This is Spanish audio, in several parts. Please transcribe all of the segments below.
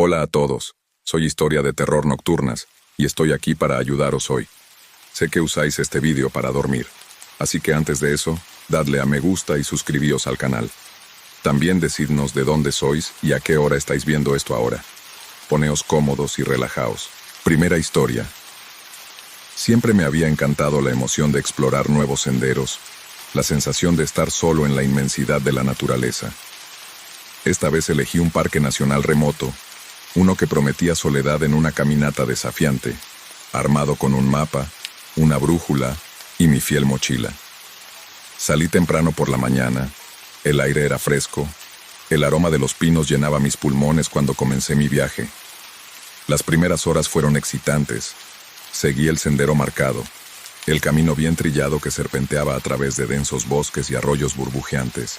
Hola a todos, soy Historia de Terror Nocturnas, y estoy aquí para ayudaros hoy. Sé que usáis este vídeo para dormir, así que antes de eso, dadle a me gusta y suscribíos al canal. También decidnos de dónde sois y a qué hora estáis viendo esto ahora. Poneos cómodos y relajaos. Primera historia. Siempre me había encantado la emoción de explorar nuevos senderos, la sensación de estar solo en la inmensidad de la naturaleza. Esta vez elegí un parque nacional remoto, uno que prometía soledad en una caminata desafiante, armado con un mapa, una brújula y mi fiel mochila. Salí temprano por la mañana, el aire era fresco, el aroma de los pinos llenaba mis pulmones cuando comencé mi viaje. Las primeras horas fueron excitantes. Seguí el sendero marcado, el camino bien trillado que serpenteaba a través de densos bosques y arroyos burbujeantes.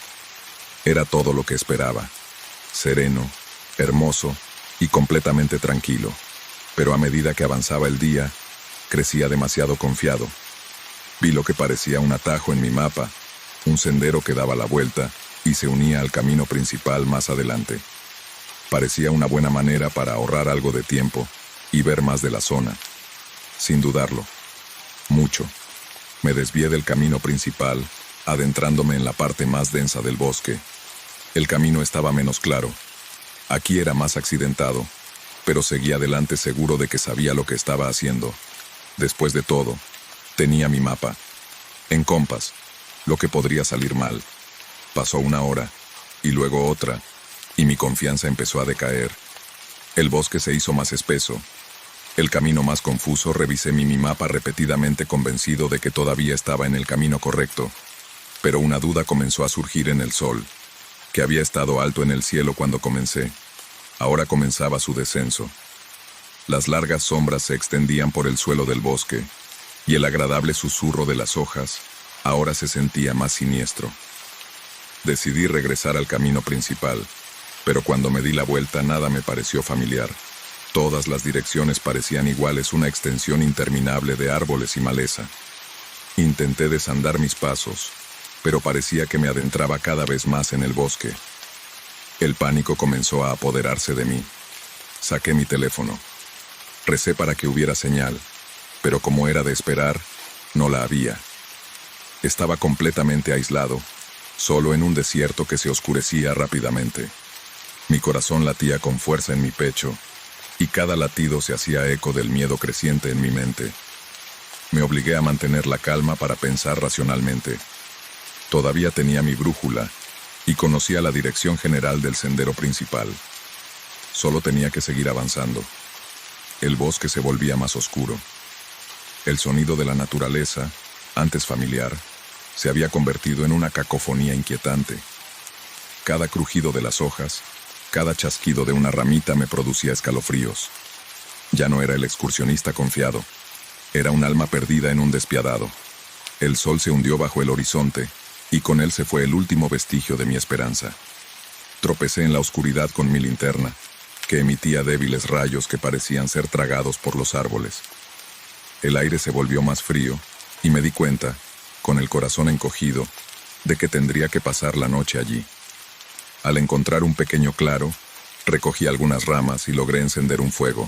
Era todo lo que esperaba, sereno, hermoso y completamente tranquilo. Pero a medida que avanzaba el día, crecía demasiado confiado. Vi lo que parecía un atajo en mi mapa, un sendero que daba la vuelta y se unía al camino principal más adelante. Parecía una buena manera para ahorrar algo de tiempo y ver más de la zona. Sin dudarlo, mucho. Me desvié del camino principal, adentrándome en la parte más densa del bosque. El camino estaba menos claro. Aquí era más accidentado, pero seguí adelante seguro de que sabía lo que estaba haciendo. Después de todo, tenía mi mapa. En compás, lo que podría salir mal. Pasó una hora, y luego otra, y mi confianza empezó a decaer. El bosque se hizo más espeso. El camino más confuso. Revisé mi mapa repetidamente, convencido de que todavía estaba en el camino correcto. Pero una duda comenzó a surgir en el sol, que había estado alto en el cielo cuando comencé. Ahora comenzaba su descenso. Las largas sombras se extendían por el suelo del bosque, y el agradable susurro de las hojas ahora se sentía más siniestro. Decidí regresar al camino principal, pero cuando me di la vuelta nada me pareció familiar. Todas las direcciones parecían iguales, una extensión interminable de árboles y maleza. Intenté desandar mis pasos, pero parecía que me adentraba cada vez más en el bosque. El pánico comenzó a apoderarse de mí. Saqué mi teléfono. Recé para que hubiera señal, pero como era de esperar, no la había. Estaba completamente aislado, solo en un desierto que se oscurecía rápidamente. Mi corazón latía con fuerza en mi pecho, y cada latido se hacía eco del miedo creciente en mi mente. Me obligué a mantener la calma para pensar racionalmente. Todavía tenía mi brújula, y conocía la dirección general del sendero principal. Solo tenía que seguir avanzando. El bosque se volvía más oscuro. El sonido de la naturaleza, antes familiar, se había convertido en una cacofonía inquietante. Cada crujido de las hojas, cada chasquido de una ramita me producía escalofríos. Ya no era el excursionista confiado, era un alma perdida en un despiadado. El sol se hundió bajo el horizonte, y con él se fue el último vestigio de mi esperanza. Tropecé en la oscuridad con mi linterna, que emitía débiles rayos que parecían ser tragados por los árboles. El aire se volvió más frío, y me di cuenta, con el corazón encogido, de que tendría que pasar la noche allí. Al encontrar un pequeño claro, recogí algunas ramas y logré encender un fuego.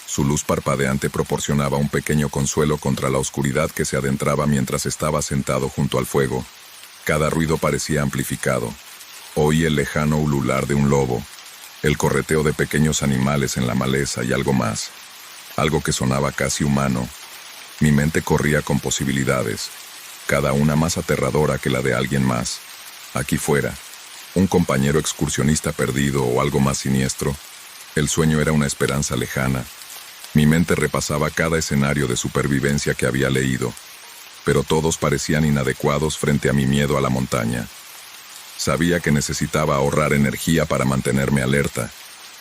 Su luz parpadeante proporcionaba un pequeño consuelo contra la oscuridad que se adentraba mientras estaba sentado junto al fuego. Cada ruido parecía amplificado. Oí el lejano ulular de un lobo, el correteo de pequeños animales en la maleza y algo más. Algo que sonaba casi humano. Mi mente corría con posibilidades, cada una más aterradora que la de alguien más. Aquí fuera, un compañero excursionista perdido o algo más siniestro. El sueño era una esperanza lejana. Mi mente repasaba cada escenario de supervivencia que había leído, pero todos parecían inadecuados frente a mi miedo a la montaña. Sabía que necesitaba ahorrar energía para mantenerme alerta,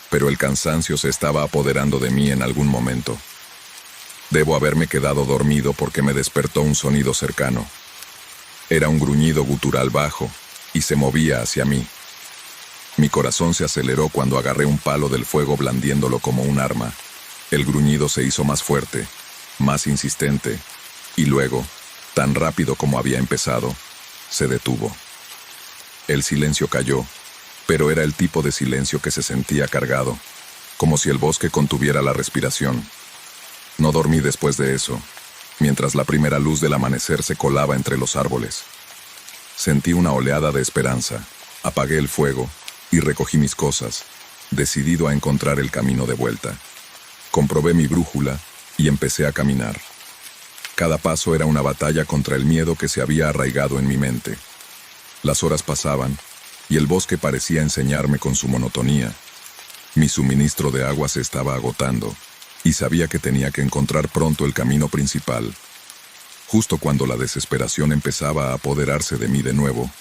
pero el cansancio se estaba apoderando de mí en algún momento. Debo haberme quedado dormido porque me despertó un sonido cercano. Era un gruñido gutural bajo, y se movía hacia mí. Mi corazón se aceleró cuando agarré un palo del fuego blandiéndolo como un arma. El gruñido se hizo más fuerte, más insistente, y luego, tan rápido como había empezado, se detuvo. El silencio cayó, pero era el tipo de silencio que se sentía cargado, como si el bosque contuviera la respiración. No dormí después de eso, mientras la primera luz del amanecer se colaba entre los árboles. Sentí una oleada de esperanza, apagué el fuego y recogí mis cosas, decidido a encontrar el camino de vuelta. Comprobé mi brújula y empecé a caminar. Cada paso era una batalla contra el miedo que se había arraigado en mi mente. Las horas pasaban y el bosque parecía enseñarme con su monotonía. Mi suministro de agua se estaba agotando y sabía que tenía que encontrar pronto el camino principal. Justo cuando la desesperación empezaba a apoderarse de mí de nuevo,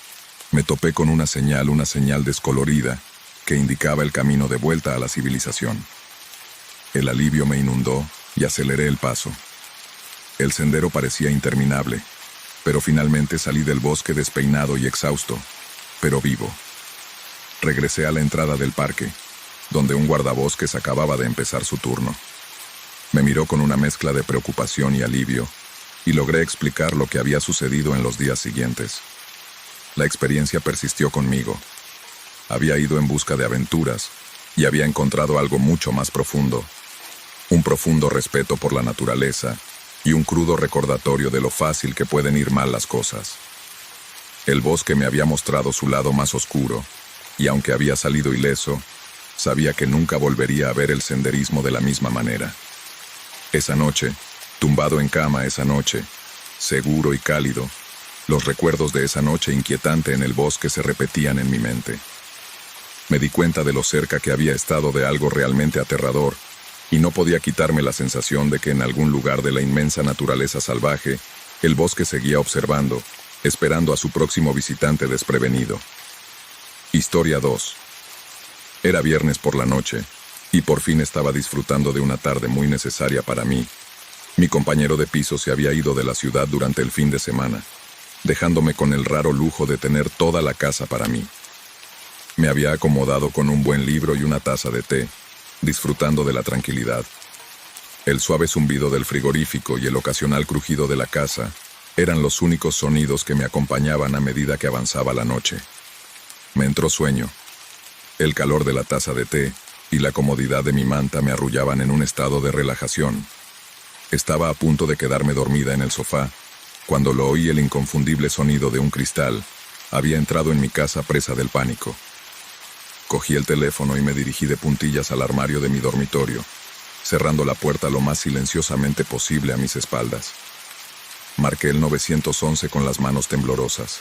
me topé con una señal descolorida que indicaba el camino de vuelta a la civilización. El alivio me inundó y aceleré el paso. El sendero parecía interminable, pero finalmente salí del bosque despeinado y exhausto, pero vivo. Regresé a la entrada del parque, donde un guardabosques acababa de empezar su turno. Me miró con una mezcla de preocupación y alivio, y logré explicar lo que había sucedido en los días siguientes. La experiencia persistió conmigo. Había ido en busca de aventuras, y había encontrado algo mucho más profundo. Un profundo respeto por la naturaleza, y un crudo recordatorio de lo fácil que pueden ir mal las cosas. El bosque me había mostrado su lado más oscuro, y aunque había salido ileso, sabía que nunca volvería a ver el senderismo de la misma manera. Esa noche, tumbado en cama esa noche, seguro y cálido, los recuerdos de esa noche inquietante en el bosque se repetían en mi mente. Me di cuenta de lo cerca que había estado de algo realmente aterrador, y no podía quitarme la sensación de que en algún lugar de la inmensa naturaleza salvaje, el bosque seguía observando, esperando a su próximo visitante desprevenido. Historia 2. Era viernes por la noche, y por fin estaba disfrutando de una tarde muy necesaria para mí. Mi compañero de piso se había ido de la ciudad durante el fin de semana, dejándome con el raro lujo de tener toda la casa para mí. Me había acomodado con un buen libro y una taza de té, disfrutando de la tranquilidad. El suave zumbido del frigorífico y el ocasional crujido de la casa eran los únicos sonidos que me acompañaban a medida que avanzaba la noche. Me entró sueño. El calor de la taza de té y la comodidad de mi manta me arrullaban en un estado de relajación. Estaba a punto de quedarme dormida en el sofá, cuando lo oí el inconfundible sonido de un cristal. Había entrado en mi casa presa del pánico. Cogí el teléfono y me dirigí de puntillas al armario de mi dormitorio, cerrando la puerta lo más silenciosamente posible a mis espaldas. Marqué el 911 con las manos temblorosas.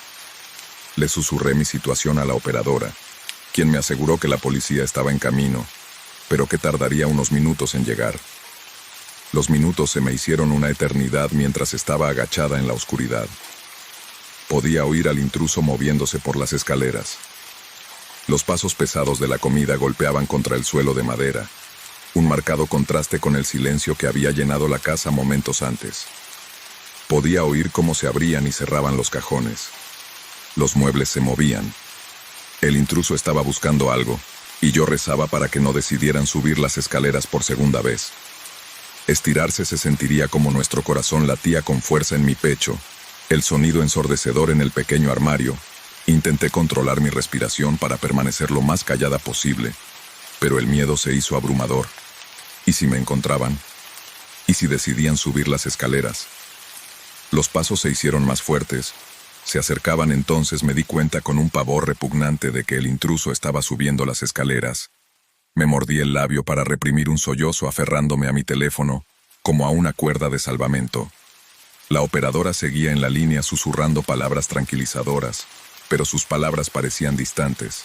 Le susurré mi situación a la operadora, quien me aseguró que la policía estaba en camino, pero que tardaría unos minutos en llegar. Los minutos se me hicieron una eternidad mientras estaba agachada en la oscuridad. Podía oír al intruso moviéndose por las escaleras. Los pasos pesados de la comida golpeaban contra el suelo de madera, un marcado contraste con el silencio que había llenado la casa momentos antes. Podía oír cómo se abrían y cerraban los cajones. Los muebles se movían. El intruso estaba buscando algo, y yo rezaba para que no decidieran subir las escaleras por segunda vez. Estirarse se sentiría como nuestro corazón latía con fuerza en mi pecho, el sonido ensordecedor en el pequeño armario. Intenté controlar mi respiración para permanecer lo más callada posible, pero el miedo se hizo abrumador. ¿Y si me encontraban? ¿Y si decidían subir las escaleras? Los pasos se hicieron más fuertes. Se acercaban. Entonces me di cuenta con un pavor repugnante de que el intruso estaba subiendo las escaleras. Me mordí el labio para reprimir un sollozo aferrándome a mi teléfono, como a una cuerda de salvamento. La operadora seguía en la línea susurrando palabras tranquilizadoras, pero sus palabras parecían distantes,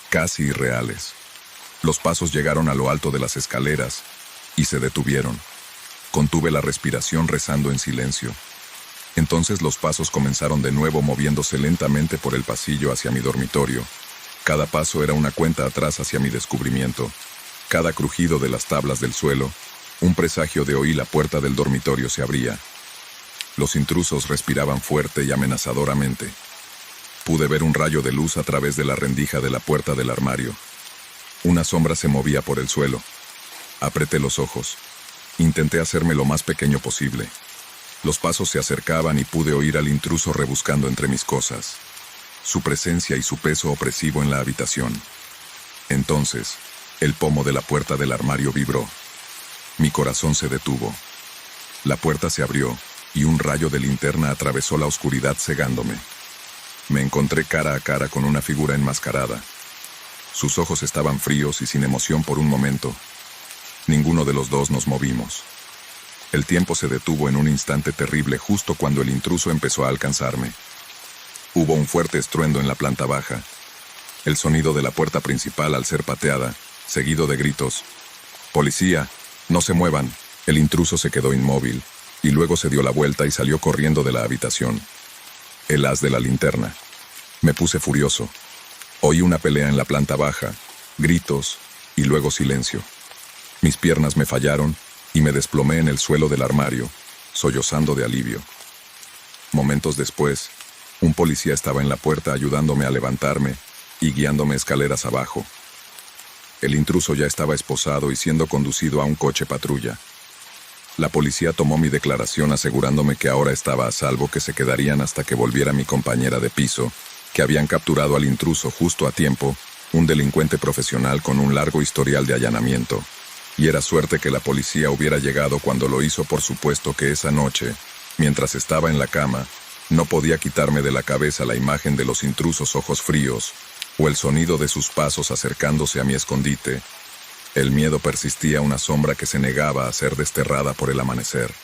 casi irreales. Los pasos llegaron a lo alto de las escaleras y se detuvieron. Contuve la respiración rezando en silencio. Entonces los pasos comenzaron de nuevo moviéndose lentamente por el pasillo hacia mi dormitorio. Cada paso era una cuenta atrás hacia mi descubrimiento. Cada crujido de las tablas del suelo, un presagio de oír la puerta del dormitorio se abría. Los intrusos respiraban fuerte y amenazadoramente. Pude ver un rayo de luz a través de la rendija de la puerta del armario. Una sombra se movía por el suelo. Apreté los ojos. Intenté hacerme lo más pequeño posible. Los pasos se acercaban y pude oír al intruso rebuscando entre mis cosas. Su presencia y su peso opresivo en la habitación. Entonces, El pomo de la puerta del armario vibró. Mi corazón se detuvo. La puerta se abrió, y un rayo de linterna atravesó la oscuridad cegándome. Me encontré cara a cara con una figura enmascarada. Sus ojos estaban fríos y sin emoción por un momento. Ninguno de los dos nos movimos. El tiempo se detuvo en un instante terrible justo cuando el intruso empezó a alcanzarme. Hubo un fuerte estruendo en la planta baja. El sonido de la puerta principal al ser pateada, seguido de gritos. «¡Policía! ¡No se muevan!». El intruso se quedó inmóvil, y luego se dio la vuelta y salió corriendo de la habitación. El haz de la linterna. Me puse furioso. Oí una pelea en la planta baja, gritos, y luego silencio. Mis piernas me fallaron, y me desplomé en el suelo del armario, sollozando de alivio. Momentos después, un policía estaba en la puerta ayudándome a levantarme y guiándome escaleras abajo. El intruso ya estaba esposado y siendo conducido a un coche patrulla. La policía tomó mi declaración asegurándome que ahora estaba a salvo, que se quedarían hasta que volviera mi compañera de piso, que habían capturado al intruso justo a tiempo, un delincuente profesional con un largo historial de allanamiento. Y era suerte que la policía hubiera llegado cuando lo hizo, por supuesto que esa noche, mientras estaba en la cama, no podía quitarme de la cabeza la imagen de los intrusos ojos fríos, o el sonido de sus pasos acercándose a mi escondite. El miedo persistía, una sombra que se negaba a ser desterrada por el amanecer.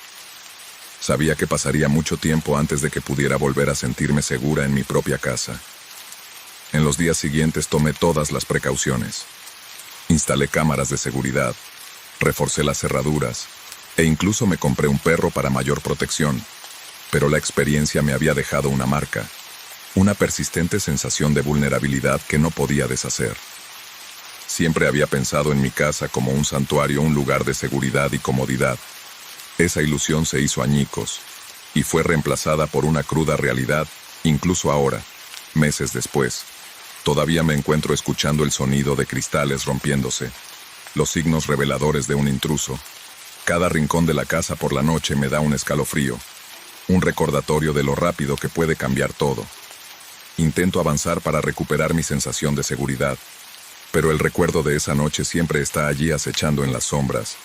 Sabía que pasaría mucho tiempo antes de que pudiera volver a sentirme segura en mi propia casa. En los días siguientes tomé todas las precauciones. Instalé cámaras de seguridad, reforcé las cerraduras, e incluso me compré un perro para mayor protección. Pero la experiencia me había dejado una marca, una persistente sensación de vulnerabilidad que no podía deshacer. Siempre había pensado en mi casa como un santuario, un lugar de seguridad y comodidad. Esa ilusión se hizo añicos, y fue reemplazada por una cruda realidad, incluso ahora, meses después. Todavía me encuentro escuchando el sonido de cristales rompiéndose, los signos reveladores de un intruso. Cada rincón de la casa por la noche me da un escalofrío, un recordatorio de lo rápido que puede cambiar todo. Intento avanzar para recuperar mi sensación de seguridad, pero el recuerdo de esa noche siempre está allí acechando en las sombras,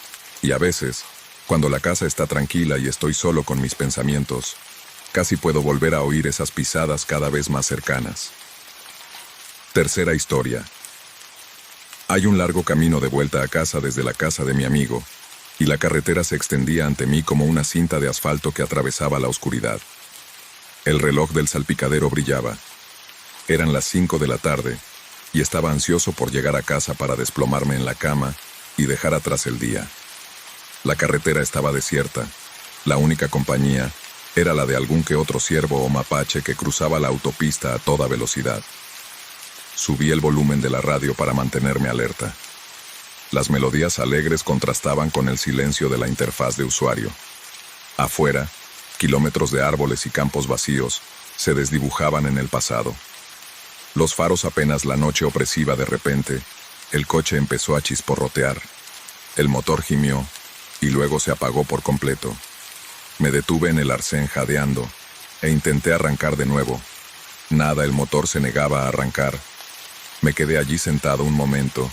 y a veces, cuando la casa está tranquila y estoy solo con mis pensamientos, casi puedo volver a oír esas pisadas cada vez más cercanas. Tercera historia. Hay un largo camino de vuelta a casa desde la casa de mi amigo, y la carretera se extendía ante mí como una cinta de asfalto que atravesaba la oscuridad. El reloj del salpicadero brillaba. Eran las 5 de la tarde, y estaba ansioso por llegar a casa para desplomarme en la cama y dejar atrás el día. La carretera estaba desierta. La única compañía era la de algún que otro ciervo o mapache que cruzaba la autopista a toda velocidad. Subí el volumen de la radio para mantenerme alerta. Las melodías alegres contrastaban con el silencio de la interfaz de usuario. Afuera, kilómetros de árboles y campos vacíos se desdibujaban en el pasado. Los faros apenas la noche opresiva. De repente, el coche empezó a chisporrotear. El motor gimió, y luego se apagó por completo. Me detuve en el arcén jadeando, e intenté arrancar de nuevo. Nada, el motor se negaba a arrancar. Me quedé allí sentado un momento,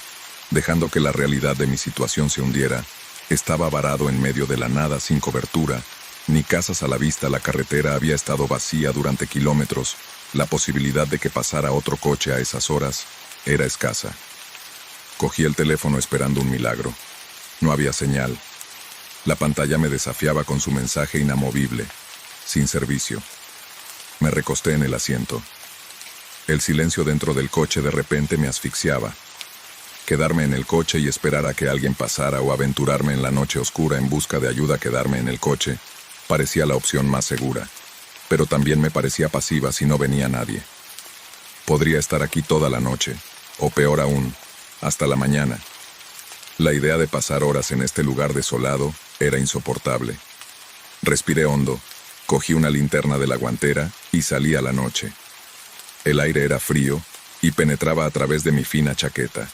dejando que la realidad de mi situación se hundiera. Estaba varado en medio de la nada, sin cobertura, ni casas a la vista. La carretera había estado vacía durante kilómetros. La posibilidad de que pasara otro coche a esas horas era escasa. Cogí el teléfono esperando un milagro. No había señal. La pantalla me desafiaba con su mensaje inamovible: sin servicio. Me recosté en el asiento. El silencio dentro del coche de repente me asfixiaba. Quedarme en el coche y esperar a que alguien pasara, o aventurarme en la noche oscura en busca de ayuda. Quedarme en el coche parecía la opción más segura, pero también me parecía pasiva si no venía nadie. Podría estar aquí toda la noche, o peor aún, hasta la mañana. La idea de pasar horas en este lugar desolado era insoportable. Respiré hondo, cogí una linterna de la guantera y salí a la noche. El aire era frío y penetraba a través de mi fina chaqueta.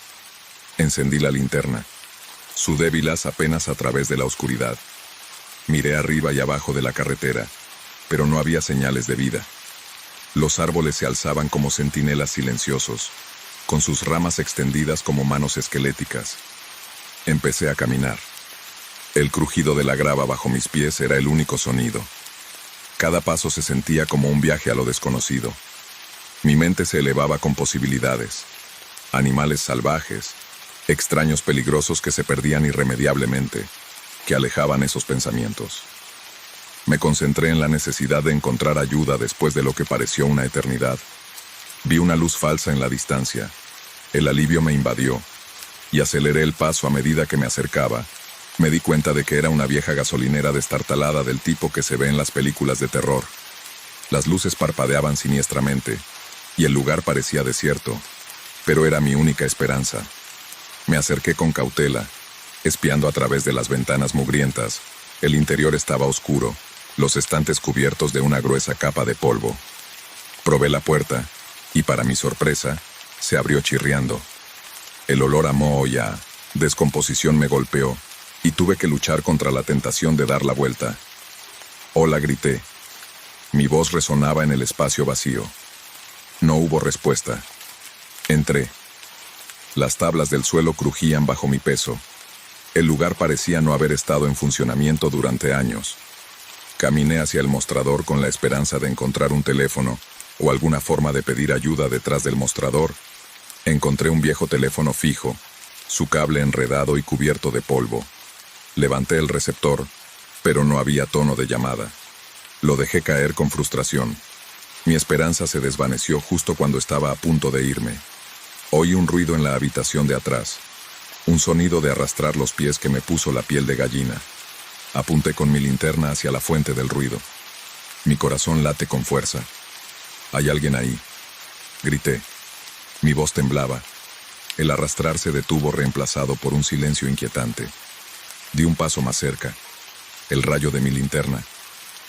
Encendí la linterna. Sudé vilas apenas a través de la oscuridad. Miré arriba y abajo de la carretera, pero no había señales de vida. Los árboles se alzaban como centinelas silenciosos. con sus ramas extendidas como manos esqueléticas. Empecé a caminar. El crujido de la grava bajo mis pies era el único sonido. Cada paso se sentía como un viaje a lo desconocido. Mi mente se elevaba con posibilidades. Animales salvajes, extraños peligrosos que se perdían irremediablemente, que alejaban esos pensamientos. Me concentré en la necesidad de encontrar ayuda después de lo que pareció una eternidad. Vi una luz falsa en la distancia. El alivio me invadió, y aceleré el paso a medida que me acercaba. Me di cuenta de que era una vieja gasolinera destartalada del tipo que se ve en las películas de terror. Las luces parpadeaban siniestramente, y el lugar parecía desierto, pero era mi única esperanza. Me acerqué con cautela, espiando a través de las ventanas mugrientas. El interior estaba oscuro, los estantes cubiertos de una gruesa capa de polvo. Probé la puerta, y para mi sorpresa, se abrió chirriando. El olor a moho y a descomposición me golpeó, y tuve que luchar contra la tentación de dar la vuelta. «Hola», grité. Mi voz resonaba en el espacio vacío. No hubo respuesta. Entré. Las tablas del suelo crujían bajo mi peso. El lugar parecía no haber estado en funcionamiento durante años. Caminé hacia el mostrador con la esperanza de encontrar un teléfono o alguna forma de pedir ayuda detrás del mostrador. Encontré un viejo teléfono fijo, su cable enredado y cubierto de polvo. Levanté el receptor, pero no había tono de llamada. Lo dejé caer con frustración. Mi esperanza se desvaneció justo cuando estaba a punto de irme. Oí un ruido en la habitación de atrás, un sonido de arrastrar los pies que me puso la piel de gallina. Apunté con mi linterna hacia la fuente del ruido. Mi corazón late con fuerza. «Hay alguien ahí», grité. Mi voz temblaba. El arrastrar se detuvo reemplazado por un silencio inquietante. Di un paso más cerca. El rayo de mi linterna.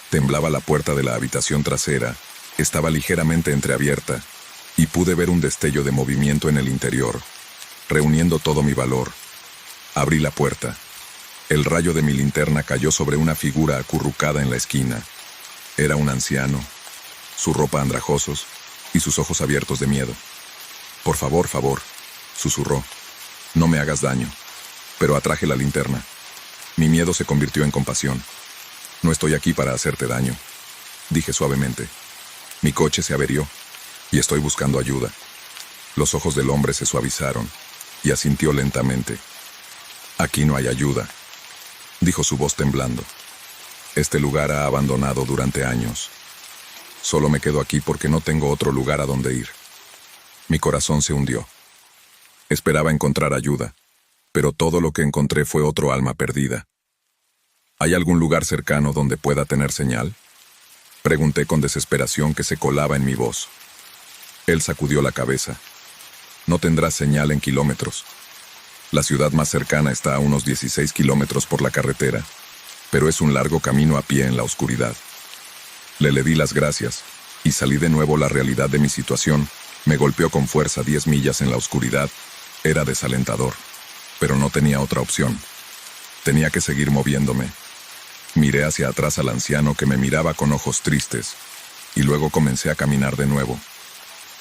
Temblaba la puerta de la habitación trasera. Estaba ligeramente entreabierta, y pude ver un destello de movimiento en el interior. Reuniendo todo mi valor, abrí la puerta. El rayo de mi linterna cayó sobre una figura acurrucada en la esquina. Era un anciano, su ropa andrajosos y sus ojos abiertos de miedo. «Por favor», susurró. «No me hagas daño». Pero atraje la linterna. Mi miedo se convirtió en compasión. «No estoy aquí para hacerte daño», dije suavemente. «Mi coche se averió, y estoy buscando ayuda». Los ojos del hombre se suavizaron, y asintió lentamente. «Aquí no hay ayuda», dijo su voz temblando. «Este lugar ha abandonado durante años. Solo me quedo aquí porque no tengo otro lugar a donde ir». Mi corazón se hundió. Esperaba encontrar ayuda, pero todo lo que encontré fue otro alma perdida. «¿Hay algún lugar cercano donde pueda tener señal?», pregunté con desesperación que se colaba en mi voz. Él sacudió la cabeza. «No tendrás señal en kilómetros. La ciudad más cercana está a unos 16 kilómetros por la carretera, pero es un largo camino a pie en la oscuridad». Le di las gracias, y salí de nuevo. La realidad de mi situación me golpeó con fuerza. 10 millas en la oscuridad era desalentador, pero no tenía otra opción. Tenía que seguir moviéndome. Miré hacia atrás al anciano que me miraba con ojos tristes, y luego comencé a caminar de nuevo.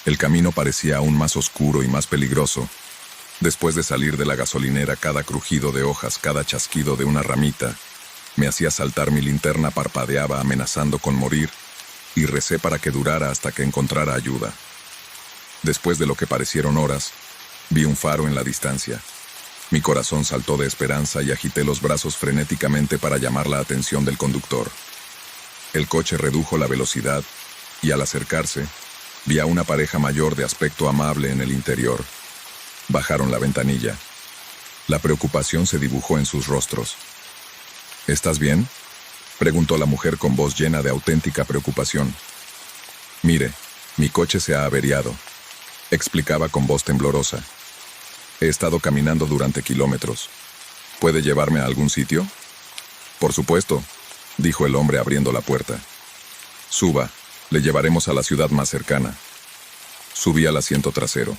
El camino parecía aún más oscuro y más peligroso. Después de salir de la gasolinera, cada crujido de hojas, cada chasquido de una ramita, me hacía saltar. Mi linterna parpadeaba amenazando con morir, y recé para que durara hasta que encontrara ayuda. Después de lo que parecieron horas, vi un faro en la distancia. Mi corazón saltó de esperanza y agité los brazos frenéticamente para llamar la atención del conductor. El coche redujo la velocidad, y al acercarse, vi a una pareja mayor de aspecto amable en el interior. Bajaron la ventanilla. La preocupación se dibujó en sus rostros. «¿Estás bien?», preguntó la mujer con voz llena de auténtica preocupación. «Mire, mi coche se ha averiado», explicaba con voz temblorosa. «He estado caminando durante kilómetros. ¿Puede llevarme a algún sitio?». «Por supuesto», dijo el hombre abriendo la puerta. «Suba, le llevaremos a la ciudad más cercana». Subí al asiento trasero.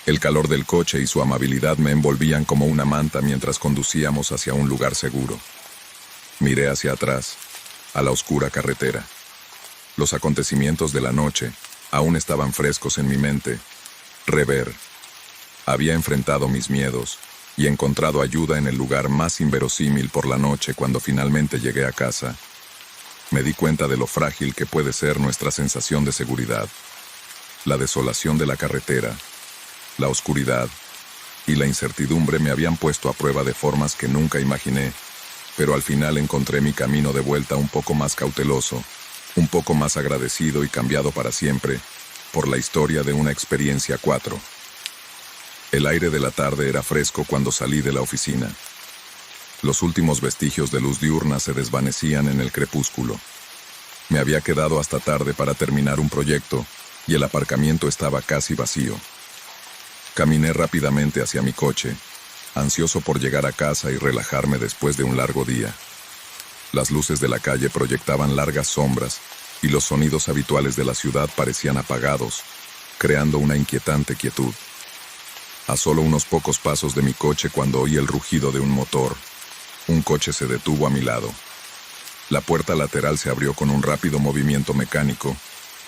El calor del coche y su amabilidad me envolvían como una manta mientras conducíamos hacia un lugar seguro. Miré hacia atrás, a la oscura carretera. Los acontecimientos de la noche aún estaban frescos en mi mente. Rever, Había enfrentado mis miedos y encontrado ayuda en el lugar más inverosímil por la noche cuando finalmente llegué a casa. Me di cuenta de lo frágil que puede ser nuestra sensación de seguridad. La desolación de la carretera, la oscuridad y la incertidumbre me habían puesto a prueba de formas que nunca imaginé, pero al final encontré mi camino de vuelta un poco más cauteloso, un poco más agradecido y cambiado para siempre por la historia de una experiencia 4. El aire de la tarde era fresco cuando salí de la oficina. Los últimos vestigios de luz diurna se desvanecían en el crepúsculo. Me había quedado hasta tarde para terminar un proyecto y el aparcamiento estaba casi vacío. Caminé rápidamente hacia mi coche, ansioso por llegar a casa y relajarme después de un largo día. Las luces de la calle proyectaban largas sombras y los sonidos habituales de la ciudad parecían apagados, creando una inquietante quietud. A solo unos pocos pasos de mi coche cuando oí el rugido de un motor, un coche se detuvo a mi lado. La puerta lateral se abrió con un rápido movimiento mecánico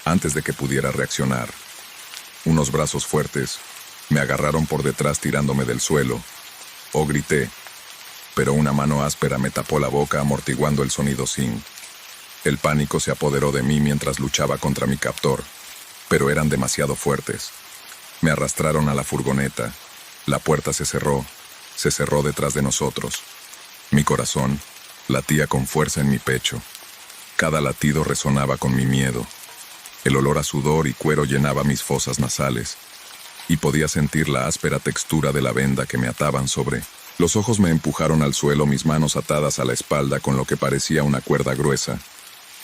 antes de que pudiera reaccionar. Unos brazos fuertes me agarraron por detrás tirándome del suelo. Grité, pero una mano áspera me tapó la boca amortiguando el sonido sin. El pánico se apoderó de mí mientras luchaba contra mi captor, pero eran demasiado fuertes. Me arrastraron a la furgoneta. La puerta se cerró detrás de nosotros. Mi corazón latía con fuerza en mi pecho. Cada latido resonaba con mi miedo. El olor a sudor y cuero llenaba mis fosas nasales, y podía sentir la áspera textura de la venda que me ataban sobre. Los ojos me empujaron al suelo, mis manos atadas a la espalda con lo que parecía una cuerda gruesa.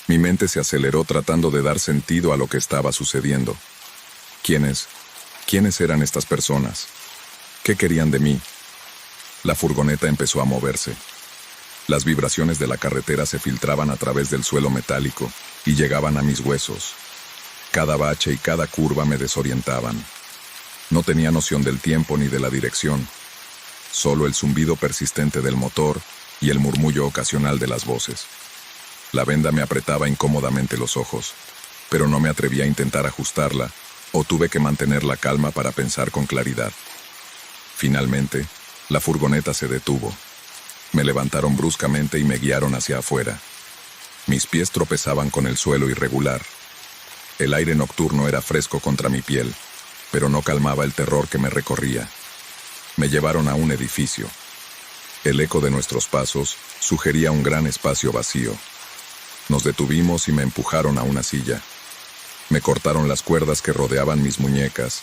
Mi mente se aceleró tratando de dar sentido a lo que estaba sucediendo. ¿Quiénes eran estas personas? ¿Qué querían de mí? La furgoneta empezó a moverse. Las vibraciones de la carretera se filtraban a través del suelo metálico y llegaban a mis huesos. Cada bache y cada curva me desorientaban. No tenía noción del tiempo ni de la dirección, solo el zumbido persistente del motor y el murmullo ocasional de las voces. La venda me apretaba incómodamente los ojos, pero no me atreví a intentar ajustarla, o tuve que mantener la calma para pensar con claridad. Finalmente, la furgoneta se detuvo. Me levantaron bruscamente y me guiaron hacia afuera. Mis pies tropezaban con el suelo irregular. El aire nocturno era fresco contra mi piel, pero no calmaba el terror que me recorría. Me llevaron a un edificio. El eco de nuestros pasos sugería un gran espacio vacío. Nos detuvimos y me empujaron a una silla. Me cortaron las cuerdas que rodeaban mis muñecas,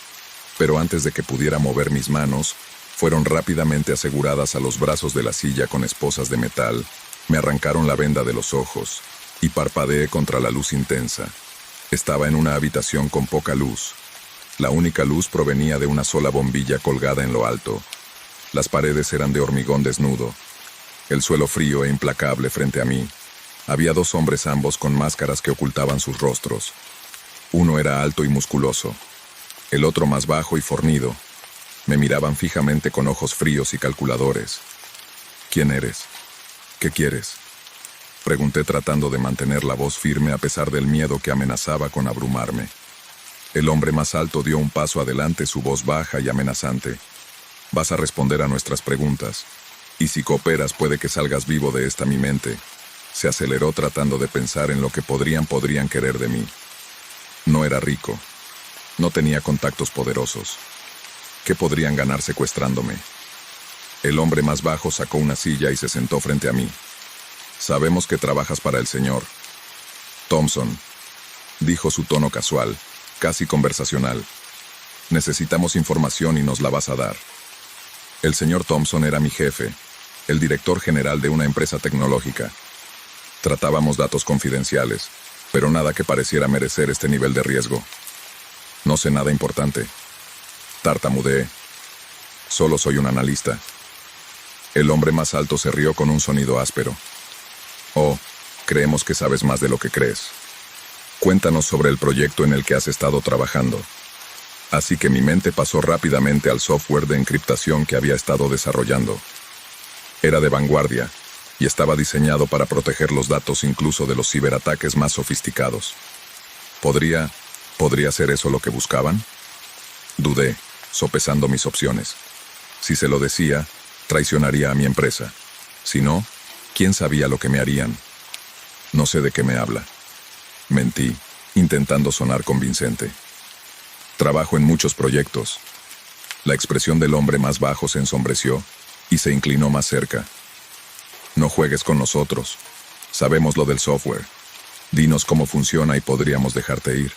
pero antes de que pudiera mover mis manos, fueron rápidamente aseguradas a los brazos de la silla con esposas de metal. Me arrancaron la venda de los ojos y parpadeé contra la luz intensa. Estaba en una habitación con poca luz. La única luz provenía de una sola bombilla colgada en lo alto. Las paredes eran de hormigón desnudo. El suelo frío e implacable frente a mí. Había dos hombres, ambos con máscaras que ocultaban sus rostros. Uno era alto y musculoso, el otro más bajo y fornido. Me miraban fijamente con ojos fríos y calculadores. ¿Quién eres? ¿Qué quieres? Pregunté tratando de mantener la voz firme a pesar del miedo que amenazaba con abrumarme. El hombre más alto dio un paso adelante, su voz baja y amenazante. Vas a responder a nuestras preguntas, y si cooperas puede que salgas vivo de esta. Mi mente se aceleró tratando de pensar en lo que podrían querer de mí. No era rico. No tenía contactos poderosos. ¿Qué podrían ganar secuestrándome? El hombre más bajo sacó una silla y se sentó frente a mí. Sabemos que trabajas para el señor Thompson, dijo, su tono casual, casi conversacional. Necesitamos información y nos la vas a dar. El señor Thompson era mi jefe, el director general de una empresa tecnológica. Tratábamos datos confidenciales, pero nada que pareciera merecer este nivel de riesgo. No sé nada importante. Tartamudeé. Solo soy un analista. El hombre más alto se rió con un sonido áspero. Oh, creemos que sabes más de lo que crees. Cuéntanos sobre el proyecto en el que has estado trabajando. Así que mi mente pasó rápidamente al software de encriptación que había estado desarrollando. Era de vanguardia y estaba diseñado para proteger los datos incluso de los ciberataques más sofisticados. ¿Podría ser eso lo que buscaban? Dudé, sopesando mis opciones. Si se lo decía, traicionaría a mi empresa. Si no, ¿quién sabía lo que me harían? No sé de qué me habla. Mentí, intentando sonar convincente. Trabajo en muchos proyectos. La expresión del hombre más bajo se ensombreció y se inclinó más cerca. No juegues con nosotros. Sabemos lo del software. Dinos cómo funciona y podríamos dejarte ir.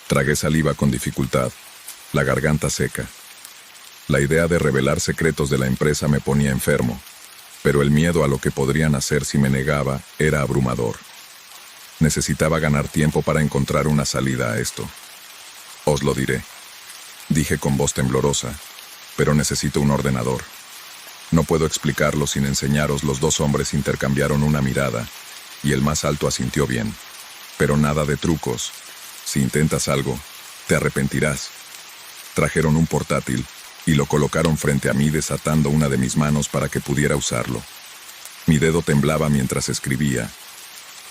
Tragué saliva con dificultad, la garganta seca. La idea de revelar secretos de la empresa me ponía enfermo, pero el miedo a lo que podrían hacer si me negaba era abrumador. Necesitaba ganar tiempo para encontrar una salida a esto. Os lo diré, dije con voz temblorosa, pero necesito un ordenador. No puedo explicarlo sin enseñaros. Los dos hombres intercambiaron una mirada, y el más alto asintió bien. Pero nada de trucos. Si intentas algo, te arrepentirás. Trajeron un portátil y lo colocaron frente a mí, desatando una de mis manos para que pudiera usarlo. Mi dedo temblaba mientras escribía,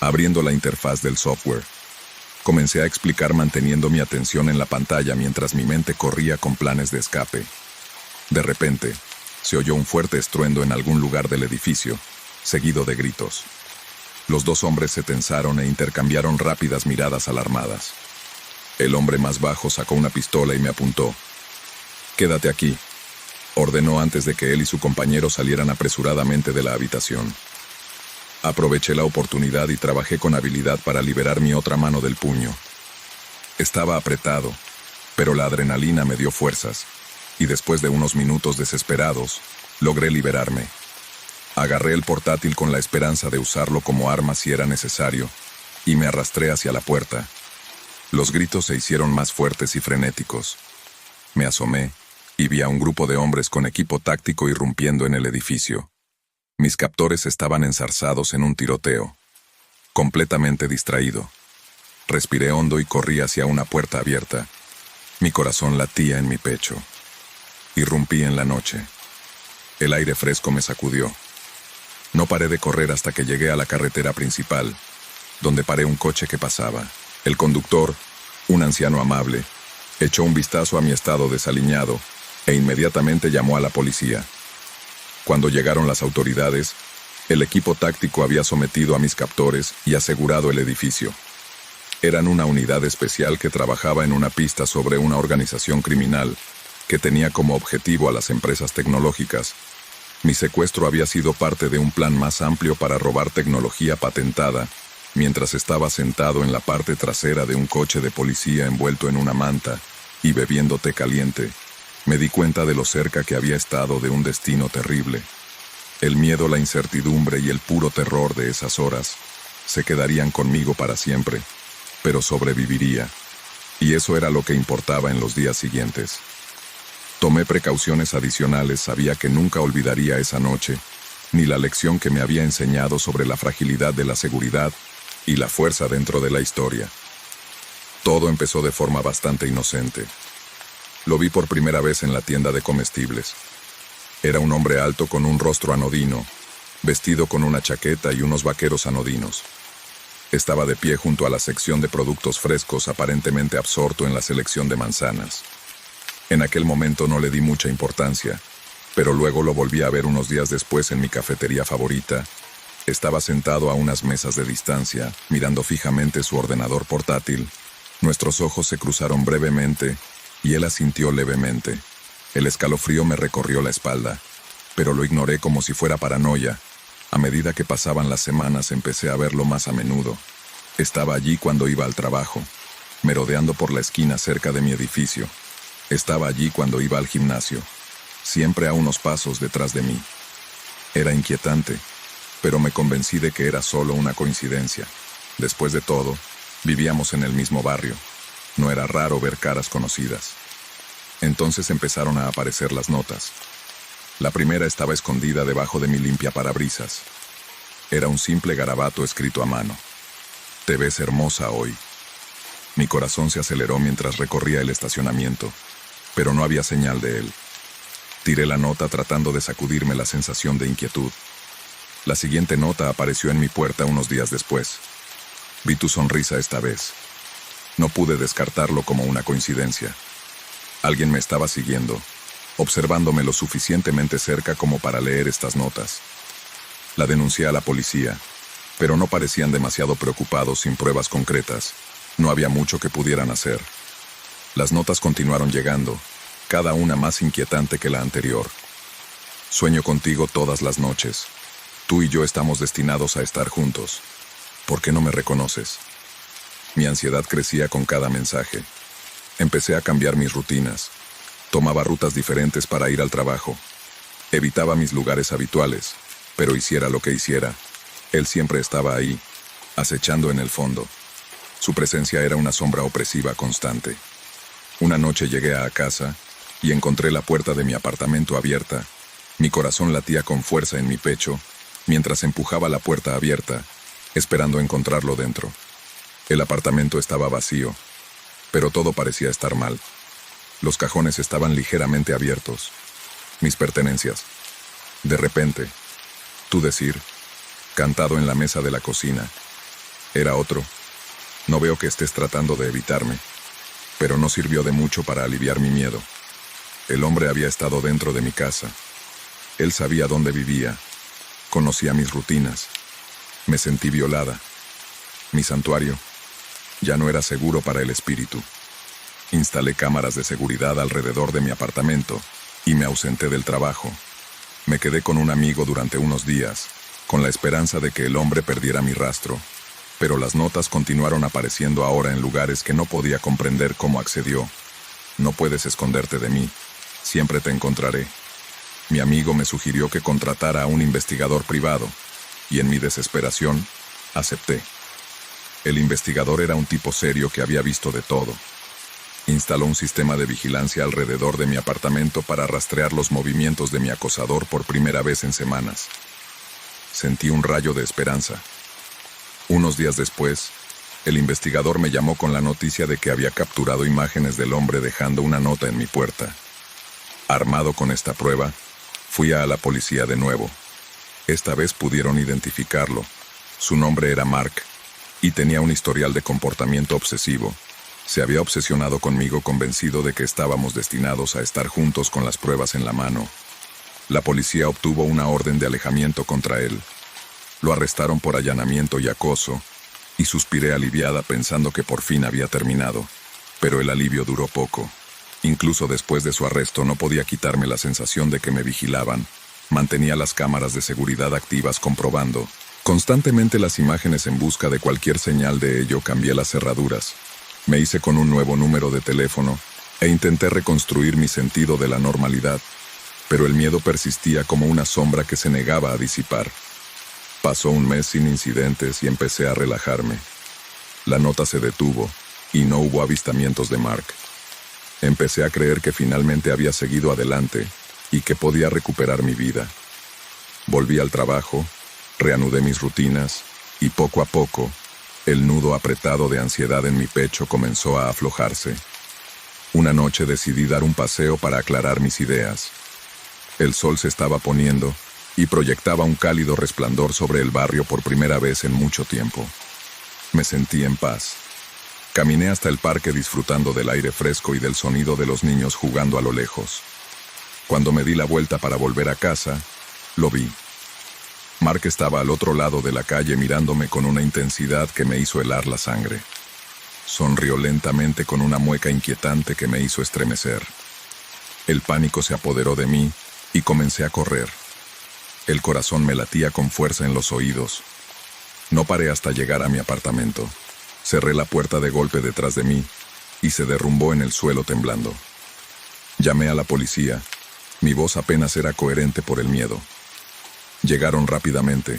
abriendo la interfaz del software. Comencé a explicar manteniendo mi atención en la pantalla mientras mi mente corría con planes de escape. De repente, se oyó un fuerte estruendo en algún lugar del edificio, seguido de gritos. Los dos hombres se tensaron e intercambiaron rápidas miradas alarmadas. El hombre más bajo sacó una pistola y me apuntó. «Quédate aquí», ordenó antes de que él y su compañero salieran apresuradamente de la habitación. Aproveché la oportunidad y trabajé con habilidad para liberar mi otra mano del puño. Estaba apretado, pero la adrenalina me dio fuerzas, y después de unos minutos desesperados, logré liberarme. Agarré el portátil con la esperanza de usarlo como arma si era necesario, y me arrastré hacia la puerta. Los gritos se hicieron más fuertes y frenéticos. Me asomé y vi a un grupo de hombres con equipo táctico irrumpiendo en el edificio. Mis captores estaban enzarzados en un tiroteo. Completamente distraído. Respiré hondo y corrí hacia una puerta abierta. Mi corazón latía en mi pecho. Irrumpí en la noche. El aire fresco me sacudió. No paré de correr hasta que llegué a la carretera principal, donde paré un coche que pasaba. El conductor, un anciano amable, echó un vistazo a mi estado desaliñado e inmediatamente llamó a la policía. Cuando llegaron las autoridades, el equipo táctico había sometido a mis captores y asegurado el edificio. Eran una unidad especial que trabajaba en una pista sobre una organización criminal que tenía como objetivo a las empresas tecnológicas. Mi secuestro había sido parte de un plan más amplio para robar tecnología patentada, mientras estaba sentado en la parte trasera de un coche de policía envuelto en una manta y bebiendo té caliente. Me di cuenta de lo cerca que había estado de un destino terrible. El miedo, la incertidumbre y el puro terror de esas horas se quedarían conmigo para siempre, pero sobreviviría, y eso era lo que importaba en los días siguientes. Tomé precauciones adicionales, sabía que nunca olvidaría esa noche, ni la lección que me había enseñado sobre la fragilidad de la seguridad y la fuerza dentro de la historia. Todo empezó de forma bastante inocente. Lo vi por primera vez en la tienda de comestibles. Era un hombre alto con un rostro anodino, vestido con una chaqueta y unos vaqueros anodinos. Estaba de pie junto a la sección de productos frescos, aparentemente absorto en la selección de manzanas. En aquel momento no le di mucha importancia, pero luego lo volví a ver unos días después en mi cafetería favorita. Estaba sentado a unas mesas de distancia, mirando fijamente su ordenador portátil. Nuestros ojos se cruzaron brevemente, y él asintió levemente. El escalofrío me recorrió la espalda, pero lo ignoré como si fuera paranoia. A medida que pasaban las semanas empecé a verlo más a menudo. Estaba allí cuando iba al trabajo, merodeando por la esquina cerca de mi edificio. Estaba allí cuando iba al gimnasio, siempre a unos pasos detrás de mí. Era inquietante, pero me convencí de que era solo una coincidencia. Después de todo, vivíamos en el mismo barrio. No era raro ver caras conocidas. Entonces empezaron a aparecer las notas. La primera estaba escondida debajo de mi limpiaparabrisas. Era un simple garabato escrito a mano. «Te ves hermosa hoy». Mi corazón se aceleró mientras recorría el estacionamiento, pero no había señal de él. Tiré la nota tratando de sacudirme la sensación de inquietud. La siguiente nota apareció en mi puerta unos días después. Vi tu sonrisa esta vez. No pude descartarlo como una coincidencia. Alguien me estaba siguiendo, observándome lo suficientemente cerca como para leer estas notas. La denuncié a la policía, pero no parecían demasiado preocupados sin pruebas concretas. No había mucho que pudieran hacer. Las notas continuaron llegando, cada una más inquietante que la anterior. Sueño contigo todas las noches. Tú y yo estamos destinados a estar juntos. ¿Por qué no me reconoces? Mi ansiedad crecía con cada mensaje. Empecé a cambiar mis rutinas. Tomaba rutas diferentes para ir al trabajo. Evitaba mis lugares habituales, pero hiciera lo que hiciera, él siempre estaba ahí, acechando en el fondo. Su presencia era una sombra opresiva constante. Una noche llegué a casa y encontré la puerta de mi apartamento abierta. Mi corazón latía con fuerza en mi pecho, mientras empujaba la puerta abierta, esperando encontrarlo dentro. El apartamento estaba vacío, pero todo parecía estar mal. Los cajones estaban ligeramente abiertos. Mis pertenencias. De repente, tú decir, cantado en la mesa de la cocina. Era otro. No veo que estés tratando de evitarme, pero no sirvió de mucho para aliviar mi miedo. El hombre había estado dentro de mi casa. Él sabía dónde vivía. Conocía mis rutinas. Me sentí violada. Mi santuario ya no era seguro para el espíritu. Instalé cámaras de seguridad alrededor de mi apartamento y me ausenté del trabajo. Me quedé con un amigo durante unos días, con la esperanza de que el hombre perdiera mi rastro, pero las notas continuaron apareciendo ahora en lugares que no podía comprender cómo accedió. No puedes esconderte de mí. Siempre te encontraré. Mi amigo me sugirió que contratara a un investigador privado, y en mi desesperación, acepté. El investigador era un tipo serio que había visto de todo. Instaló un sistema de vigilancia alrededor de mi apartamento para rastrear los movimientos de mi acosador por primera vez en semanas. Sentí un rayo de esperanza. Unos días después, el investigador me llamó con la noticia de que había capturado imágenes del hombre dejando una nota en mi puerta. Armado con esta prueba, fui a la policía de nuevo. Esta vez pudieron identificarlo. Su nombre era Mark, y tenía un historial de comportamiento obsesivo. Se había obsesionado conmigo convencido de que estábamos destinados a estar juntos con las pruebas en la mano. La policía obtuvo una orden de alejamiento contra él. Lo arrestaron por allanamiento y acoso, y suspiré aliviada pensando que por fin había terminado. Pero el alivio duró poco. Incluso después de su arresto no podía quitarme la sensación de que me vigilaban. Mantenía las cámaras de seguridad activas comprobando constantemente las imágenes en busca de cualquier señal de ello. Cambié las cerraduras. Me hice con un nuevo número de teléfono e intenté reconstruir mi sentido de la normalidad, pero el miedo persistía como una sombra que se negaba a disipar. Pasó un mes sin incidentes y empecé a relajarme. La nota se detuvo y no hubo avistamientos de Mark. Empecé a creer que finalmente había seguido adelante y que podía recuperar mi vida. Volví al trabajo, reanudé mis rutinas y poco a poco, el nudo apretado de ansiedad en mi pecho comenzó a aflojarse. Una noche decidí dar un paseo para aclarar mis ideas. El sol se estaba poniendo y proyectaba un cálido resplandor sobre el barrio por primera vez en mucho tiempo. Me sentí en paz. Caminé hasta el parque disfrutando del aire fresco y del sonido de los niños jugando a lo lejos. Cuando me di la vuelta para volver a casa, lo vi. Mark estaba al otro lado de la calle mirándome con una intensidad que me hizo helar la sangre. Sonrió lentamente con una mueca inquietante que me hizo estremecer. El pánico se apoderó de mí y comencé a correr. El corazón me latía con fuerza en los oídos. No paré hasta llegar a mi apartamento. Cerré la puerta de golpe detrás de mí y se derrumbó en el suelo temblando. Llamé a la policía. Mi voz apenas era coherente por el miedo. Llegaron rápidamente,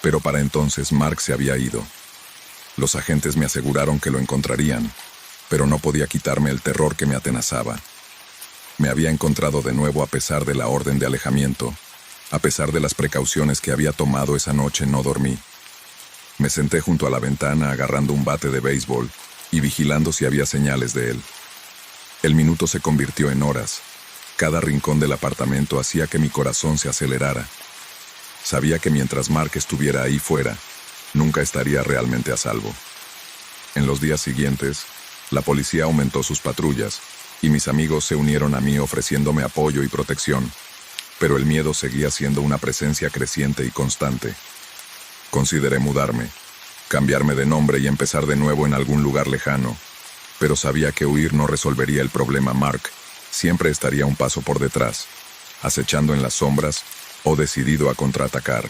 pero para entonces Mark se había ido. Los agentes me aseguraron que lo encontrarían, pero no podía quitarme el terror que me atenazaba. Me había encontrado de nuevo a pesar de la orden de alejamiento. A pesar de las precauciones que había tomado esa noche, no dormí. Me senté junto a la ventana agarrando un bate de béisbol y vigilando si había señales de él. El minuto se convirtió en horas. Cada rincón del apartamento hacía que mi corazón se acelerara. Sabía que mientras Mark estuviera ahí fuera, nunca estaría realmente a salvo. En los días siguientes, la policía aumentó sus patrullas, y mis amigos se unieron a mí ofreciéndome apoyo y protección, pero el miedo seguía siendo una presencia creciente y constante. Consideré mudarme, cambiarme de nombre y empezar de nuevo en algún lugar lejano, pero sabía que huir no resolvería el problema. Mark siempre estaría un paso por detrás, acechando en las sombras o decidido a contraatacar.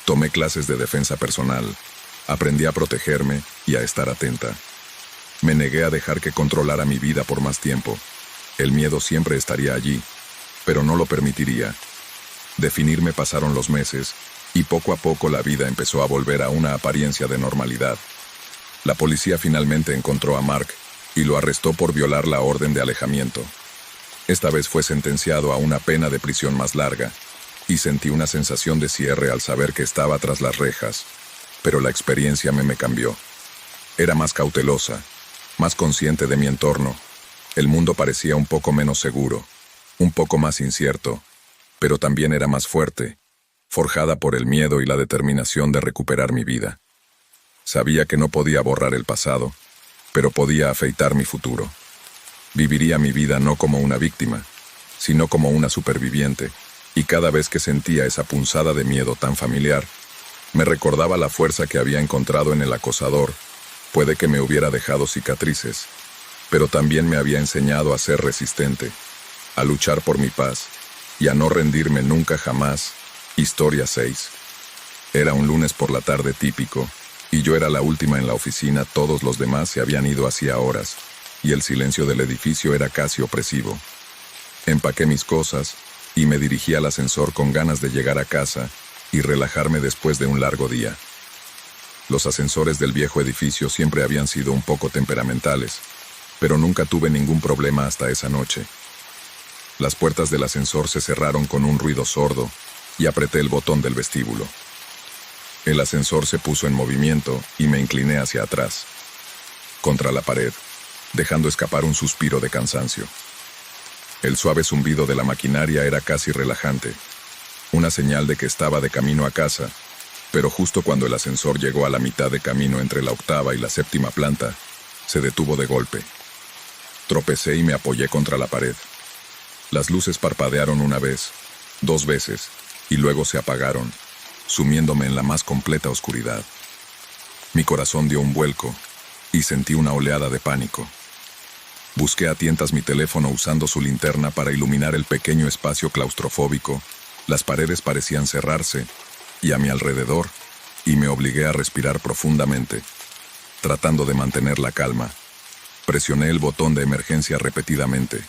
Tomé clases de defensa personal, aprendí a protegerme y a estar atenta. Me negué a dejar que controlara mi vida por más tiempo. El miedo siempre estaría allí, pero no lo permitiría. Definirme pasaron los meses, y poco a poco la vida empezó a volver a una apariencia de normalidad. La policía finalmente encontró a Mark y lo arrestó por violar la orden de alejamiento. Esta vez fue sentenciado a una pena de prisión más larga, y sentí una sensación de cierre al saber que estaba tras las rejas, pero la experiencia me cambió. Era más cautelosa, más consciente de mi entorno. El mundo parecía un poco menos seguro, un poco más incierto, pero también era más fuerte, forjada por el miedo y la determinación de recuperar mi vida. Sabía que no podía borrar el pasado, pero podía afeitar mi futuro. Viviría mi vida no como una víctima, sino como una superviviente, y cada vez que sentía esa punzada de miedo tan familiar, me recordaba la fuerza que había encontrado en el acosador. Puede que me hubiera dejado cicatrices, pero también me había enseñado a ser resistente, a luchar por mi paz y a no rendirme nunca jamás. Historia 6. Era un lunes por la tarde típico, y yo era la última en la oficina. Todos los demás se habían ido hacía horas, y el silencio del edificio era casi opresivo. Empaqué mis cosas y me dirigí al ascensor con ganas de llegar a casa y relajarme después de un largo día. Los ascensores del viejo edificio siempre habían sido un poco temperamentales, pero nunca tuve ningún problema hasta esa noche. Las puertas del ascensor se cerraron con un ruido sordo y apreté el botón del vestíbulo. El ascensor se puso en movimiento y me incliné hacia atrás, contra la pared, dejando escapar un suspiro de cansancio. El suave zumbido de la maquinaria era casi relajante, una señal de que estaba de camino a casa, pero justo cuando el ascensor llegó a la mitad de camino entre la 8ª y la 7ª planta, se detuvo de golpe. Tropecé y me apoyé contra la pared. Las luces parpadearon una vez, 2 veces, y luego se apagaron, sumiéndome en la más completa oscuridad. Mi corazón dio un vuelco, y sentí una oleada de pánico. Busqué a tientas mi teléfono usando su linterna para iluminar el pequeño espacio claustrofóbico. Las paredes parecían cerrarse, y a mi alrededor, y me obligué a respirar profundamente. Tratando de mantener la calma, presioné el botón de emergencia repetidamente.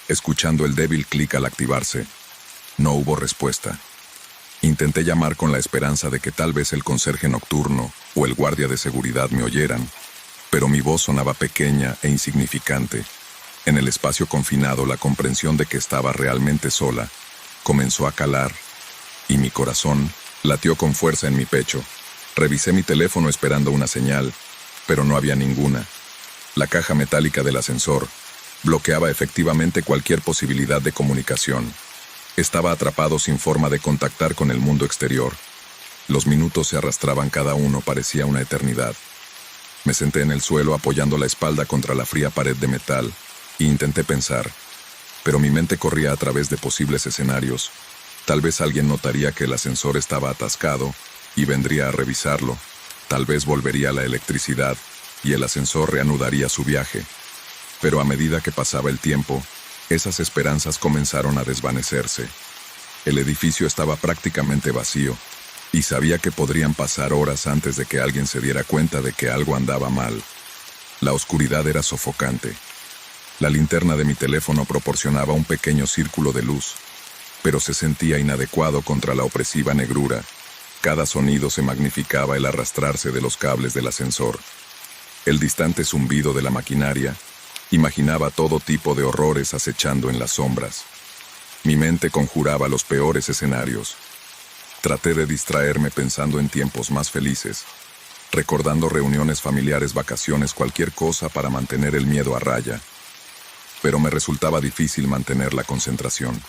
Escuchando el débil clic al activarse, no hubo respuesta. Intenté llamar con la esperanza de que tal vez el conserje nocturno o el guardia de seguridad me oyeran, pero mi voz sonaba pequeña e insignificante. En el espacio confinado, la comprensión de que estaba realmente sola comenzó a calar, y mi corazón latió con fuerza en mi pecho. Revisé mi teléfono esperando una señal, pero no había ninguna. La caja metálica del ascensor bloqueaba efectivamente cualquier posibilidad de comunicación. Estaba atrapado sin forma de contactar con el mundo exterior. Los minutos se arrastraban, cada uno parecía una eternidad. Me senté en el suelo apoyando la espalda contra la fría pared de metal e intenté pensar, pero mi mente corría a través de posibles escenarios. Tal vez alguien notaría que el ascensor estaba atascado y vendría a revisarlo. Tal vez volvería la electricidad y el ascensor reanudaría su viaje. Pero a medida que pasaba el tiempo, esas esperanzas comenzaron a desvanecerse. El edificio estaba prácticamente vacío, y sabía que podrían pasar horas antes de que alguien se diera cuenta de que algo andaba mal. La oscuridad era sofocante. La linterna de mi teléfono proporcionaba un pequeño círculo de luz, pero se sentía inadecuado contra la opresiva negrura. Cada sonido se magnificaba el arrastrarse de los cables del ascensor. El distante zumbido de la maquinaria. Imaginaba todo tipo de horrores acechando en las sombras. Mi mente conjuraba los peores escenarios. Traté de distraerme pensando en tiempos más felices, recordando reuniones familiares, vacaciones, cualquier cosa para mantener el miedo a raya. Pero me resultaba difícil mantener la concentración.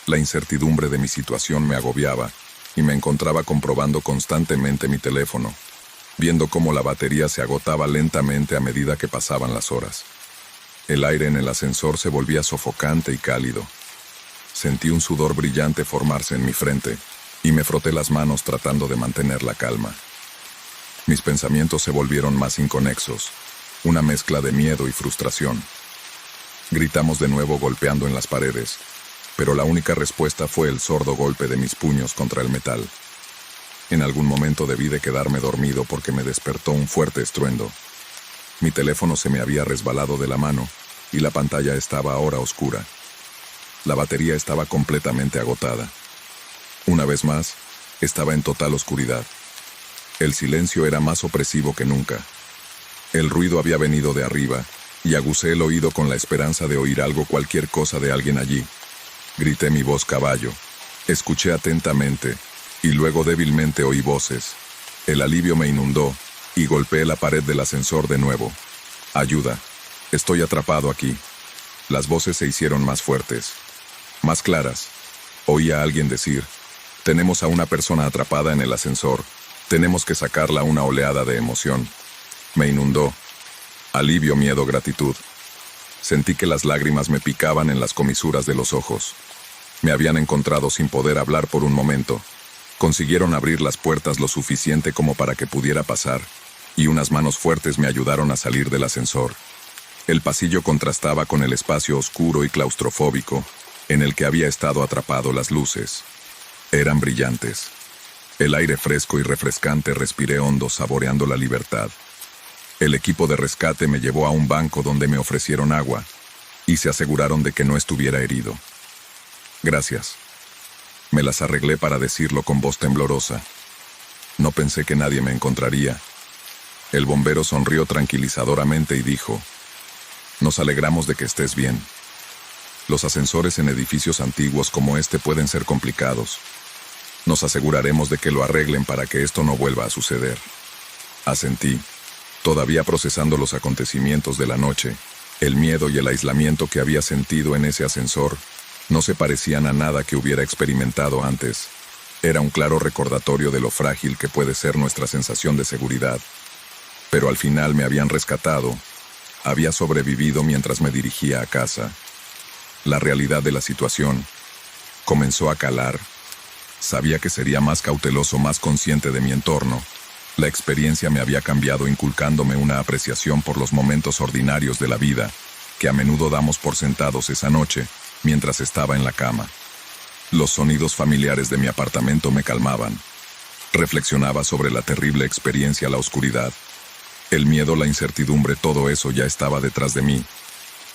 La incertidumbre de mi situación me agobiaba, y me encontraba comprobando constantemente mi teléfono, viendo cómo la batería se agotaba lentamente a medida que pasaban las horas. El aire en el ascensor se volvía sofocante y cálido. Sentí un sudor brillante formarse en mi frente y me froté las manos tratando de mantener la calma. Mis pensamientos se volvieron más inconexos, una mezcla de miedo y frustración. Gritamos de nuevo golpeando en las paredes, pero la única respuesta fue el sordo golpe de mis puños contra el metal. En algún momento debí de quedarme dormido porque me despertó un fuerte estruendo. Mi teléfono se me había resbalado de la mano y la pantalla estaba ahora oscura. La batería estaba completamente agotada. Una vez más, estaba en total oscuridad. El silencio era más opresivo que nunca. El ruido había venido de arriba y aguzé el oído con la esperanza de oír algo, cualquier cosa de alguien allí. Grité mi voz caballo. Escuché atentamente y luego débilmente oí voces. El alivio me inundó y golpeé la pared del ascensor de nuevo. Ayuda. Estoy atrapado aquí. Las voces se hicieron más fuertes, más claras. Oí a alguien decir: tenemos a una persona atrapada en el ascensor. Tenemos que sacarla. Una oleada de emoción me inundó. Alivio, miedo, gratitud. Sentí que las lágrimas me picaban en las comisuras de los ojos. Me habían encontrado sin poder hablar por un momento. Consiguieron abrir las puertas lo suficiente como para que pudiera pasar, y unas manos fuertes me ayudaron a salir del ascensor. El pasillo contrastaba con el espacio oscuro y claustrofóbico en el que había estado atrapado. Las luces eran brillantes. El aire fresco y refrescante. Respiré hondo, saboreando la libertad. El equipo de rescate me llevó a un banco donde me ofrecieron agua y se aseguraron de que no estuviera herido. Gracias. Me las arreglé para decirlo con voz temblorosa. No pensé que nadie me encontraría. El bombero sonrió tranquilizadoramente y dijo: nos alegramos de que estés bien. Los ascensores en edificios antiguos como este pueden ser complicados. Nos aseguraremos de que lo arreglen para que esto no vuelva a suceder. Asentí, todavía procesando los acontecimientos de la noche. El miedo y el aislamiento que había sentido en ese ascensor no se parecían a nada que hubiera experimentado antes. Era un claro recordatorio de lo frágil que puede ser nuestra sensación de seguridad. Pero al final me habían rescatado. Había sobrevivido mientras me dirigía a casa. La realidad de la situación comenzó a calar. Sabía que sería más cauteloso, más consciente de mi entorno. La experiencia me había cambiado, inculcándome una apreciación por los momentos ordinarios de la vida, que a menudo damos por sentados. Esa noche, mientras estaba en la cama, los sonidos familiares de mi apartamento me calmaban. Reflexionaba sobre la terrible experiencia, la oscuridad, el miedo, la incertidumbre. Todo eso ya estaba detrás de mí,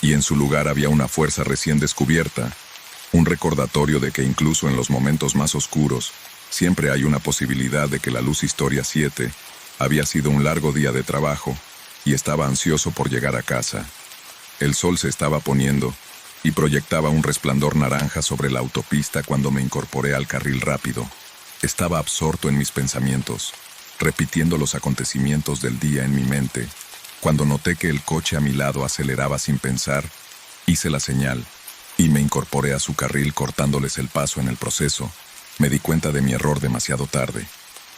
y en su lugar había una fuerza recién descubierta, un recordatorio de que incluso en los momentos más oscuros, siempre hay una posibilidad de que la luz. Historia 7. Había sido un largo día de trabajo, y estaba ansioso por llegar a casa. El sol se estaba poniendo, y proyectaba un resplandor naranja sobre la autopista cuando me incorporé al carril rápido. Estaba absorto en mis pensamientos, repitiendo los acontecimientos del día en mi mente. Cuando noté que el coche a mi lado aceleraba sin pensar, hice la señal, y me incorporé a su carril cortándoles el paso. En el proceso, me di cuenta de mi error demasiado tarde,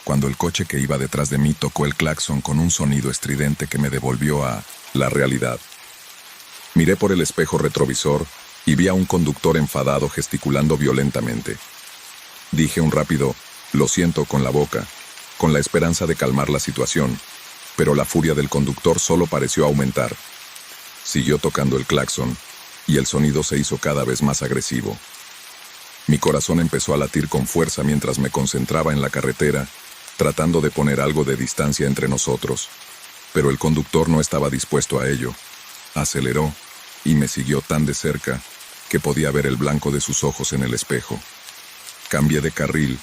cuando el coche que iba detrás de mí tocó el claxon con un sonido estridente que me devolvió a la realidad. Miré por el espejo retrovisor y vi a un conductor enfadado gesticulando violentamente. Dije un rápido «lo siento» con la boca, con la esperanza de calmar la situación, pero la furia del conductor solo pareció aumentar. Siguió tocando el claxon, y el sonido se hizo cada vez más agresivo. Mi corazón empezó a latir con fuerza mientras me concentraba en la carretera, tratando de poner algo de distancia entre nosotros. Pero el conductor no estaba dispuesto a ello. Aceleró, y me siguió tan de cerca que podía ver el blanco de sus ojos en el espejo. Cambié de carril,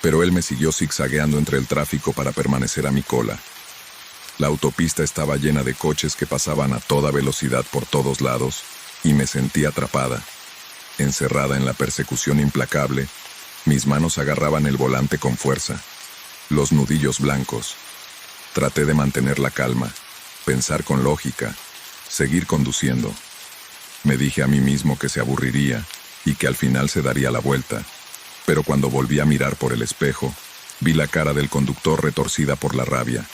pero él me siguió zigzagueando entre el tráfico para permanecer a mi cola. La autopista estaba llena de coches que pasaban a toda velocidad por todos lados, y me sentí atrapada. Encerrada en la persecución implacable, mis manos agarraban el volante con fuerza. Los nudillos blancos. Traté de mantener la calma, pensar con lógica, seguir conduciendo. Me dije a mí mismo que se aburriría y que al final se daría la vuelta. Pero cuando volví a mirar por el espejo, vi la cara del conductor retorcida por la rabia,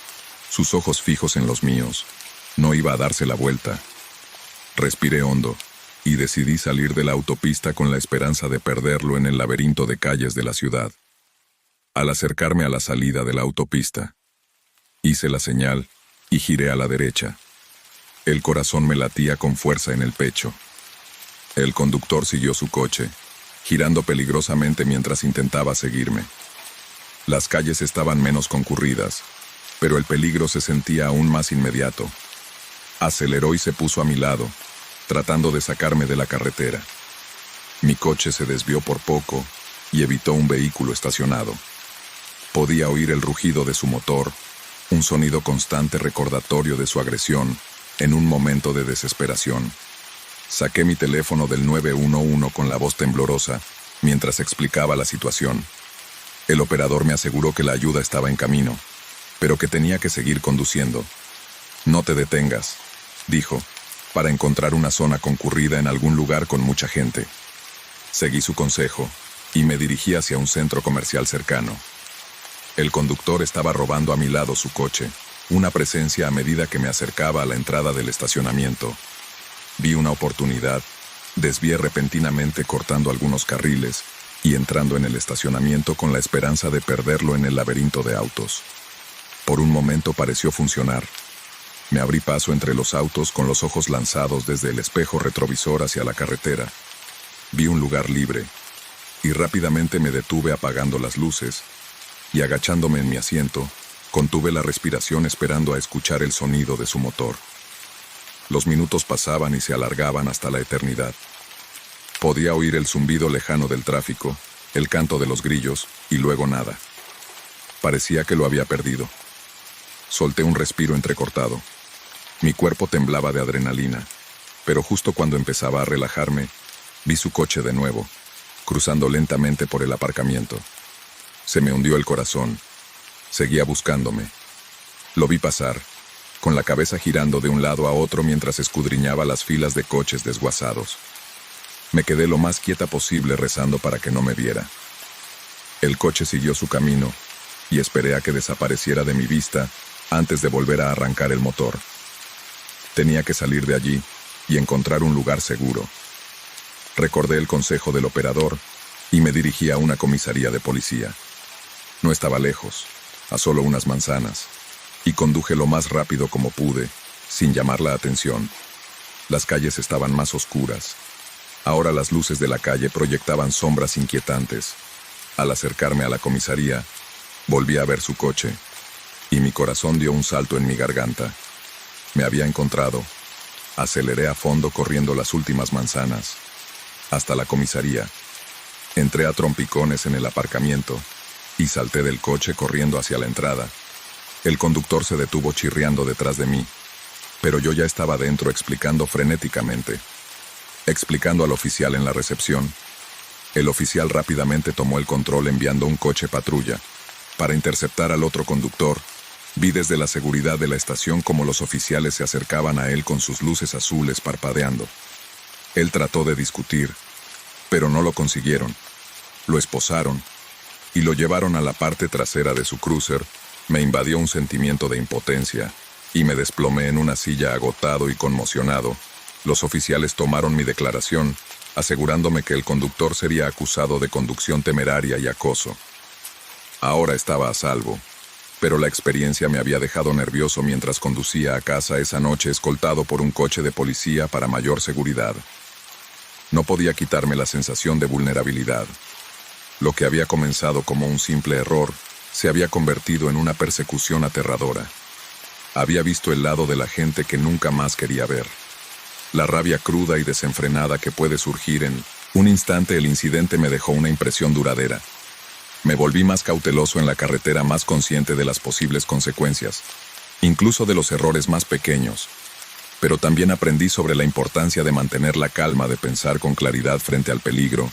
sus ojos fijos en los míos. No iba a darse la vuelta. Respiré hondo y decidí salir de la autopista con la esperanza de perderlo en el laberinto de calles de la ciudad. Al acercarme a la salida de la autopista, hice la señal y giré a la derecha. El corazón me latía con fuerza en el pecho. El conductor siguió su coche, girando peligrosamente mientras intentaba seguirme. Las calles estaban menos concurridas, pero el peligro se sentía aún más inmediato. Aceleró y se puso a mi lado, tratando de sacarme de la carretera. Mi coche se desvió por poco y evitó un vehículo estacionado. Podía oír el rugido de su motor, un sonido constante recordatorio de su agresión, en un momento de desesperación. Saqué mi teléfono del 911 con la voz temblorosa, mientras explicaba la situación. El operador me aseguró que la ayuda estaba en camino, pero que tenía que seguir conduciendo. «No te detengas», dijo, «para encontrar una zona concurrida en algún lugar con mucha gente». Seguí su consejo y me dirigí hacia un centro comercial cercano. El conductor estaba robando a mi lado su coche, una presencia a medida que me acercaba a la entrada del estacionamiento. Vi una oportunidad, desvié repentinamente cortando algunos carriles y entrando en el estacionamiento con la esperanza de perderlo en el laberinto de autos. Por un momento pareció funcionar. Me abrí paso entre los autos con los ojos lanzados desde el espejo retrovisor hacia la carretera. Vi un lugar libre y rápidamente me detuve apagando las luces y agachándome en mi asiento, contuve la respiración esperando a escuchar el sonido de su motor. Los minutos pasaban y se alargaban hasta la eternidad. Podía oír el zumbido lejano del tráfico, el canto de los grillos y luego nada. Parecía que lo había perdido. Solté un respiro entrecortado. Mi cuerpo temblaba de adrenalina, pero justo cuando empezaba a relajarme, vi su coche de nuevo, cruzando lentamente por el aparcamiento. Se me hundió el corazón. Seguía buscándome. Lo vi pasar, con la cabeza girando de un lado a otro mientras escudriñaba las filas de coches desguazados. Me quedé lo más quieta posible rezando para que no me viera. El coche siguió su camino, y esperé a que desapareciera de mi vista antes de volver a arrancar el motor. Tenía que salir de allí y encontrar un lugar seguro. Recordé el consejo del operador y me dirigí a una comisaría de policía. No estaba lejos, a solo unas manzanas, y conduje lo más rápido como pude, sin llamar la atención. Las calles estaban más oscuras. Ahora las luces de la calle proyectaban sombras inquietantes. Al acercarme a la comisaría, volví a ver su coche, y mi corazón dio un salto en mi garganta. Me había encontrado. Aceleré a fondo corriendo las últimas manzanas, hasta la comisaría. Entré a trompicones en el aparcamiento, y salté del coche corriendo hacia la entrada. El conductor se detuvo chirriando detrás de mí, pero yo ya estaba dentro explicando frenéticamente. Explicando al oficial en la recepción. El oficial rápidamente tomó el control enviando un coche patrulla. Para interceptar al otro conductor, vi desde la seguridad de la estación cómo los oficiales se acercaban a él con sus luces azules parpadeando. Él trató de discutir, pero no lo consiguieron. Lo esposaron y lo llevaron a la parte trasera de su cruiser. Me invadió un sentimiento de impotencia y me desplomé en una silla agotado y conmocionado. Los oficiales tomaron mi declaración, asegurándome que el conductor sería acusado de conducción temeraria y acoso. Ahora estaba a salvo, pero la experiencia me había dejado nervioso mientras conducía a casa esa noche escoltado por un coche de policía para mayor seguridad. No podía quitarme la sensación de vulnerabilidad. Lo que había comenzado como un simple error se había convertido en una persecución aterradora. Había visto el lado de la gente que nunca más quería ver. La rabia cruda y desenfrenada que puede surgir en un instante. El incidente me dejó una impresión duradera. Me volví más cauteloso en la carretera, más consciente de las posibles consecuencias, incluso de los errores más pequeños. Pero también aprendí sobre la importancia de mantener la calma, de pensar con claridad frente al peligro.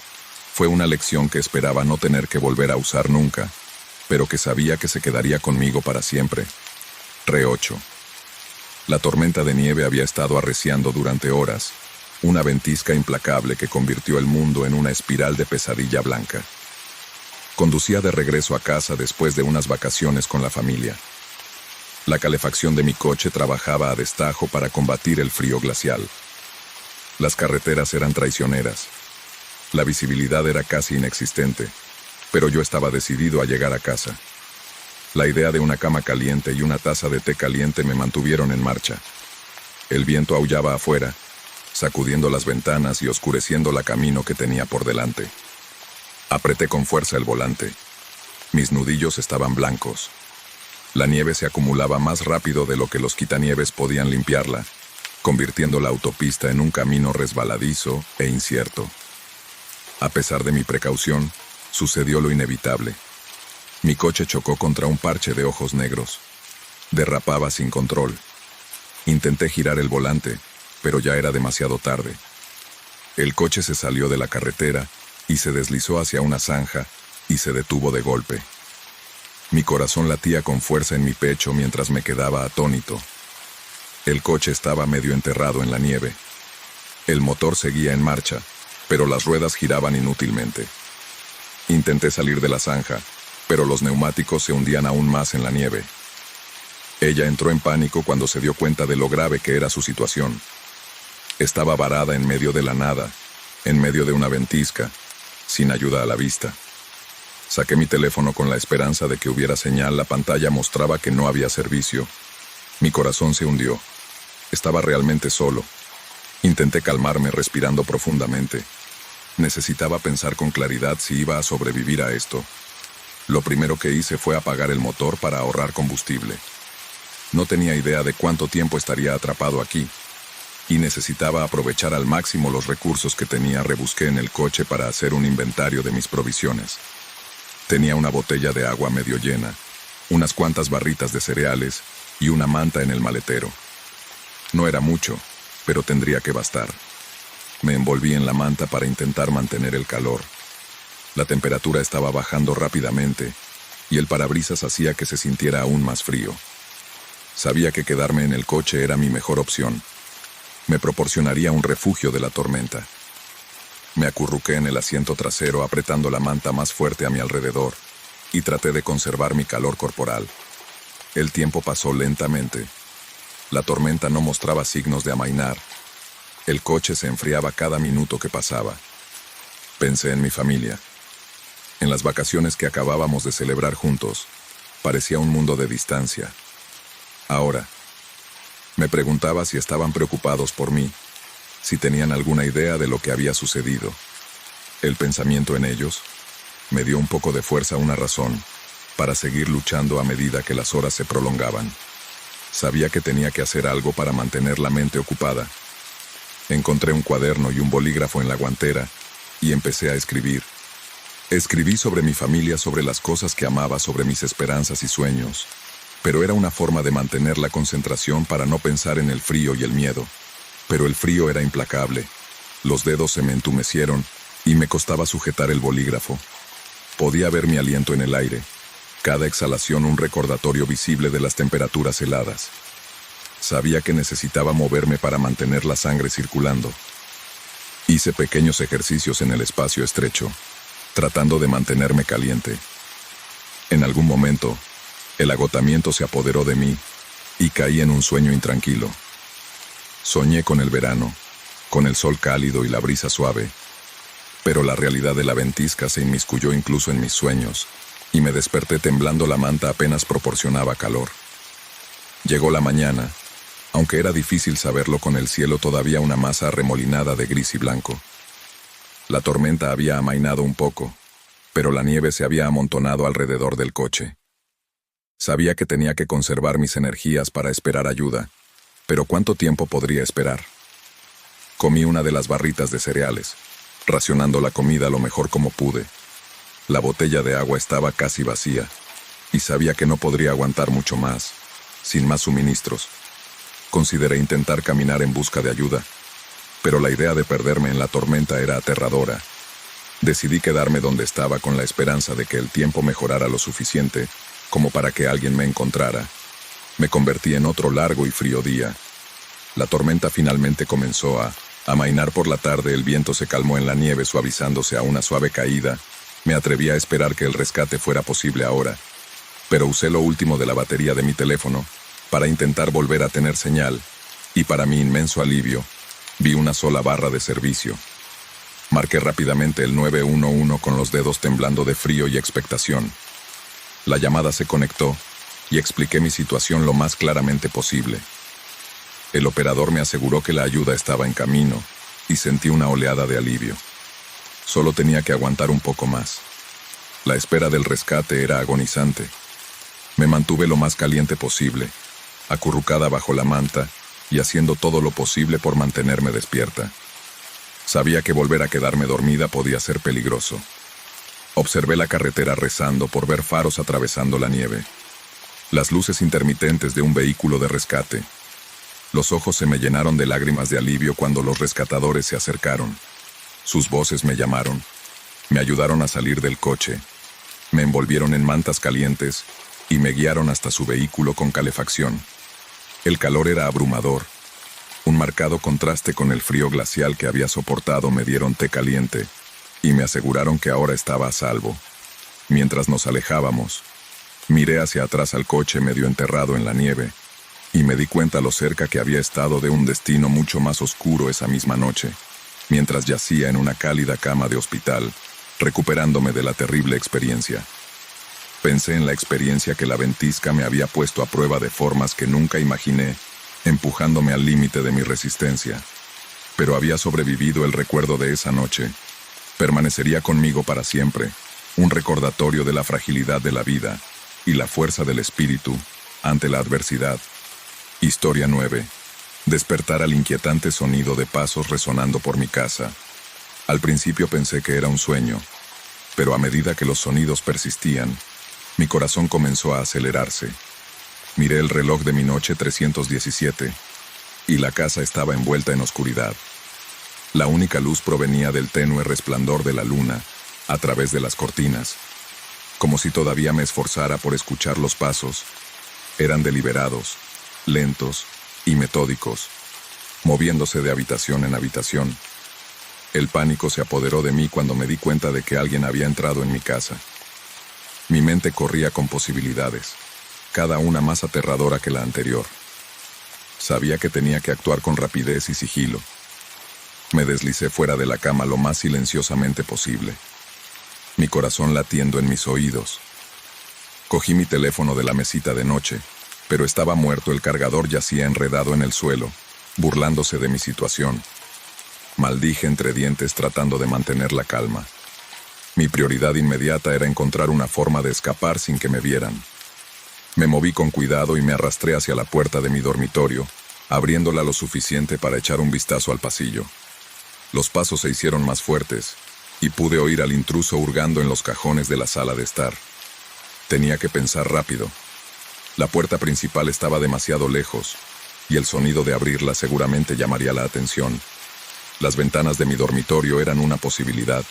Fue una lección que esperaba no tener que volver a usar nunca, pero que sabía que se quedaría conmigo para siempre. Re 8. La tormenta de nieve había estado arreciando durante horas, una ventisca implacable que convirtió el mundo en una espiral de pesadilla blanca. Conducía de regreso a casa después de unas vacaciones con la familia. La calefacción de mi coche trabajaba a destajo para combatir el frío glacial. Las carreteras eran traicioneras. La visibilidad era casi inexistente, pero yo estaba decidido a llegar a casa. La idea de una cama caliente y una taza de té caliente me mantuvieron en marcha. El viento aullaba afuera, sacudiendo las ventanas y oscureciendo el camino que tenía por delante. Apreté con fuerza el volante. Mis nudillos estaban blancos. La nieve se acumulaba más rápido de lo que los quitanieves podían limpiarla, convirtiendo la autopista en un camino resbaladizo e incierto. A pesar de mi precaución, sucedió lo inevitable. Mi coche chocó contra un parche de ojos negros. Derrapaba sin control. Intenté girar el volante, pero ya era demasiado tarde. El coche se salió de la carretera y se deslizó hacia una zanja y se detuvo de golpe. Mi corazón latía con fuerza en mi pecho mientras me quedaba atónito. El coche estaba medio enterrado en la nieve. El motor seguía en marcha, pero las ruedas giraban inútilmente. Intenté salir de la zanja, pero los neumáticos se hundían aún más en la nieve. Ella entró en pánico cuando se dio cuenta de lo grave que era su situación. Estaba varada en medio de la nada, en medio de una ventisca, sin ayuda a la vista. Saqué mi teléfono con la esperanza de que hubiera señal. La pantalla mostraba que no había servicio. Mi corazón se hundió. Estaba realmente solo. Intenté calmarme respirando profundamente. Necesitaba pensar con claridad si iba a sobrevivir a esto. Lo primero que hice fue apagar el motor para ahorrar combustible. No tenía idea de cuánto tiempo estaría atrapado aquí, y necesitaba aprovechar al máximo los recursos que tenía. Rebusqué en el coche para hacer un inventario de mis provisiones. Tenía una botella de agua medio llena, unas cuantas barritas de cereales y una manta en el maletero. No era mucho, pero tendría que bastar. Me envolví en la manta para intentar mantener el calor. La temperatura estaba bajando rápidamente, y el parabrisas hacía que se sintiera aún más frío. Sabía que quedarme en el coche era mi mejor opción. Me proporcionaría un refugio de la tormenta. Me acurruqué en el asiento trasero apretando la manta más fuerte a mi alrededor, y traté de conservar mi calor corporal. El tiempo pasó lentamente. La tormenta no mostraba signos de amainar. El coche se enfriaba cada minuto que pasaba. Pensé en mi familia. En las vacaciones que acabábamos de celebrar juntos, parecía un mundo de distancia. Ahora, me preguntaba si estaban preocupados por mí, si tenían alguna idea de lo que había sucedido. El pensamiento en ellos me dio un poco de fuerza, una razón para seguir luchando a medida que las horas se prolongaban. Sabía que tenía que hacer algo para mantener la mente ocupada. Encontré un cuaderno y un bolígrafo en la guantera y empecé a escribir. Escribí sobre mi familia, sobre las cosas que amaba, sobre mis esperanzas y sueños. Pero era una forma de mantener la concentración para no pensar en el frío y el miedo. Pero el frío era implacable. Los dedos se me entumecieron y me costaba sujetar el bolígrafo. Podía ver mi aliento en el aire. Cada exhalación un recordatorio visible de las temperaturas heladas. Sabía que necesitaba moverme para mantener la sangre circulando. Hice pequeños ejercicios en el espacio estrecho, tratando de mantenerme caliente. En algún momento, el agotamiento se apoderó de mí y caí en un sueño intranquilo. Soñé con el verano, con el sol cálido y la brisa suave, pero la realidad de la ventisca se inmiscuyó incluso en mis sueños, y me desperté temblando. La manta apenas proporcionaba calor. Llegó la mañana, aunque era difícil saberlo con el cielo todavía una masa arremolinada de gris y blanco. La tormenta había amainado un poco, pero la nieve se había amontonado alrededor del coche. Sabía que tenía que conservar mis energías para esperar ayuda, pero ¿cuánto tiempo podría esperar? Comí una de las barritas de cereales, racionando la comida lo mejor como pude. La botella de agua estaba casi vacía, y sabía que no podría aguantar mucho más, sin más suministros. Consideré intentar caminar en busca de ayuda, pero la idea de perderme en la tormenta era aterradora. Decidí quedarme donde estaba con la esperanza de que el tiempo mejorara lo suficiente como para que alguien me encontrara. Me convertí en otro largo y frío día. La tormenta finalmente comenzó a amainar por la tarde. El viento se calmó en la nieve, suavizándose a una suave caída. Me atreví a esperar que el rescate fuera posible ahora, pero usé lo último de la batería de mi teléfono para intentar volver a tener señal, y para mi inmenso alivio, Vi una sola barra de servicio. Marqué rápidamente el 911 con los dedos temblando de frío y expectación. La llamada se conectó y expliqué mi situación lo más claramente posible. El operador me aseguró que la ayuda estaba en camino y sentí una oleada de alivio. Solo tenía que aguantar un poco más. La espera del rescate era agonizante. Me mantuve lo más caliente posible, acurrucada bajo la manta y haciendo todo lo posible por mantenerme despierta. Sabía que volver a quedarme dormida podía ser peligroso. Observé la carretera rezando por ver faros atravesando la nieve. Las luces intermitentes de un vehículo de rescate. Los ojos se me llenaron de lágrimas de alivio cuando los rescatadores se acercaron. Sus voces me llamaron. Me ayudaron a salir del coche. Me envolvieron en mantas calientes y me guiaron hasta su vehículo con calefacción. El calor era abrumador. Un marcado contraste con el frío glacial que había soportado. Me dieron té caliente y me aseguraron que ahora estaba a salvo. Mientras nos alejábamos, miré hacia atrás al coche medio enterrado en la nieve y me di cuenta lo cerca que había estado de un destino mucho más oscuro esa misma noche, mientras yacía en una cálida cama de hospital, recuperándome de la terrible experiencia. Pensé en la experiencia que la ventisca me había puesto a prueba de formas que nunca imaginé, empujándome al límite de mi resistencia. Pero había sobrevivido el recuerdo de esa noche. Permanecería conmigo para siempre, un recordatorio de la fragilidad de la vida y la fuerza del espíritu ante la adversidad. Historia 9. Despertar al inquietante sonido de pasos resonando por mi casa. Al principio pensé que era un sueño, pero a medida que los sonidos persistían, mi corazón comenzó a acelerarse. Miré el reloj de mi noche 317, y la casa estaba envuelta en oscuridad. La única luz provenía del tenue resplandor de la luna, a través de las cortinas. Como si todavía me esforzara por escuchar los pasos. Eran deliberados, lentos y metódicos, moviéndose de habitación en habitación. El pánico se apoderó de mí cuando me di cuenta de que alguien había entrado en mi casa. Mi mente corría con posibilidades, cada una más aterradora que la anterior. Sabía que tenía que actuar con rapidez y sigilo. Me deslicé fuera de la cama lo más silenciosamente posible, mi corazón latiendo en mis oídos. Cogí mi teléfono de la mesita de noche, pero estaba muerto. El cargador yacía enredado en el suelo, burlándose de mi situación. Maldije entre dientes tratando de mantener la calma. Mi prioridad inmediata era encontrar una forma de escapar sin que me vieran. Me moví con cuidado y me arrastré hacia la puerta de mi dormitorio, abriéndola lo suficiente para echar un vistazo al pasillo. Los pasos se hicieron más fuertes, y pude oír al intruso hurgando en los cajones de la sala de estar. Tenía que pensar rápido. La puerta principal estaba demasiado lejos, y el sonido de abrirla seguramente llamaría la atención. Las ventanas de mi dormitorio eran una posibilidad,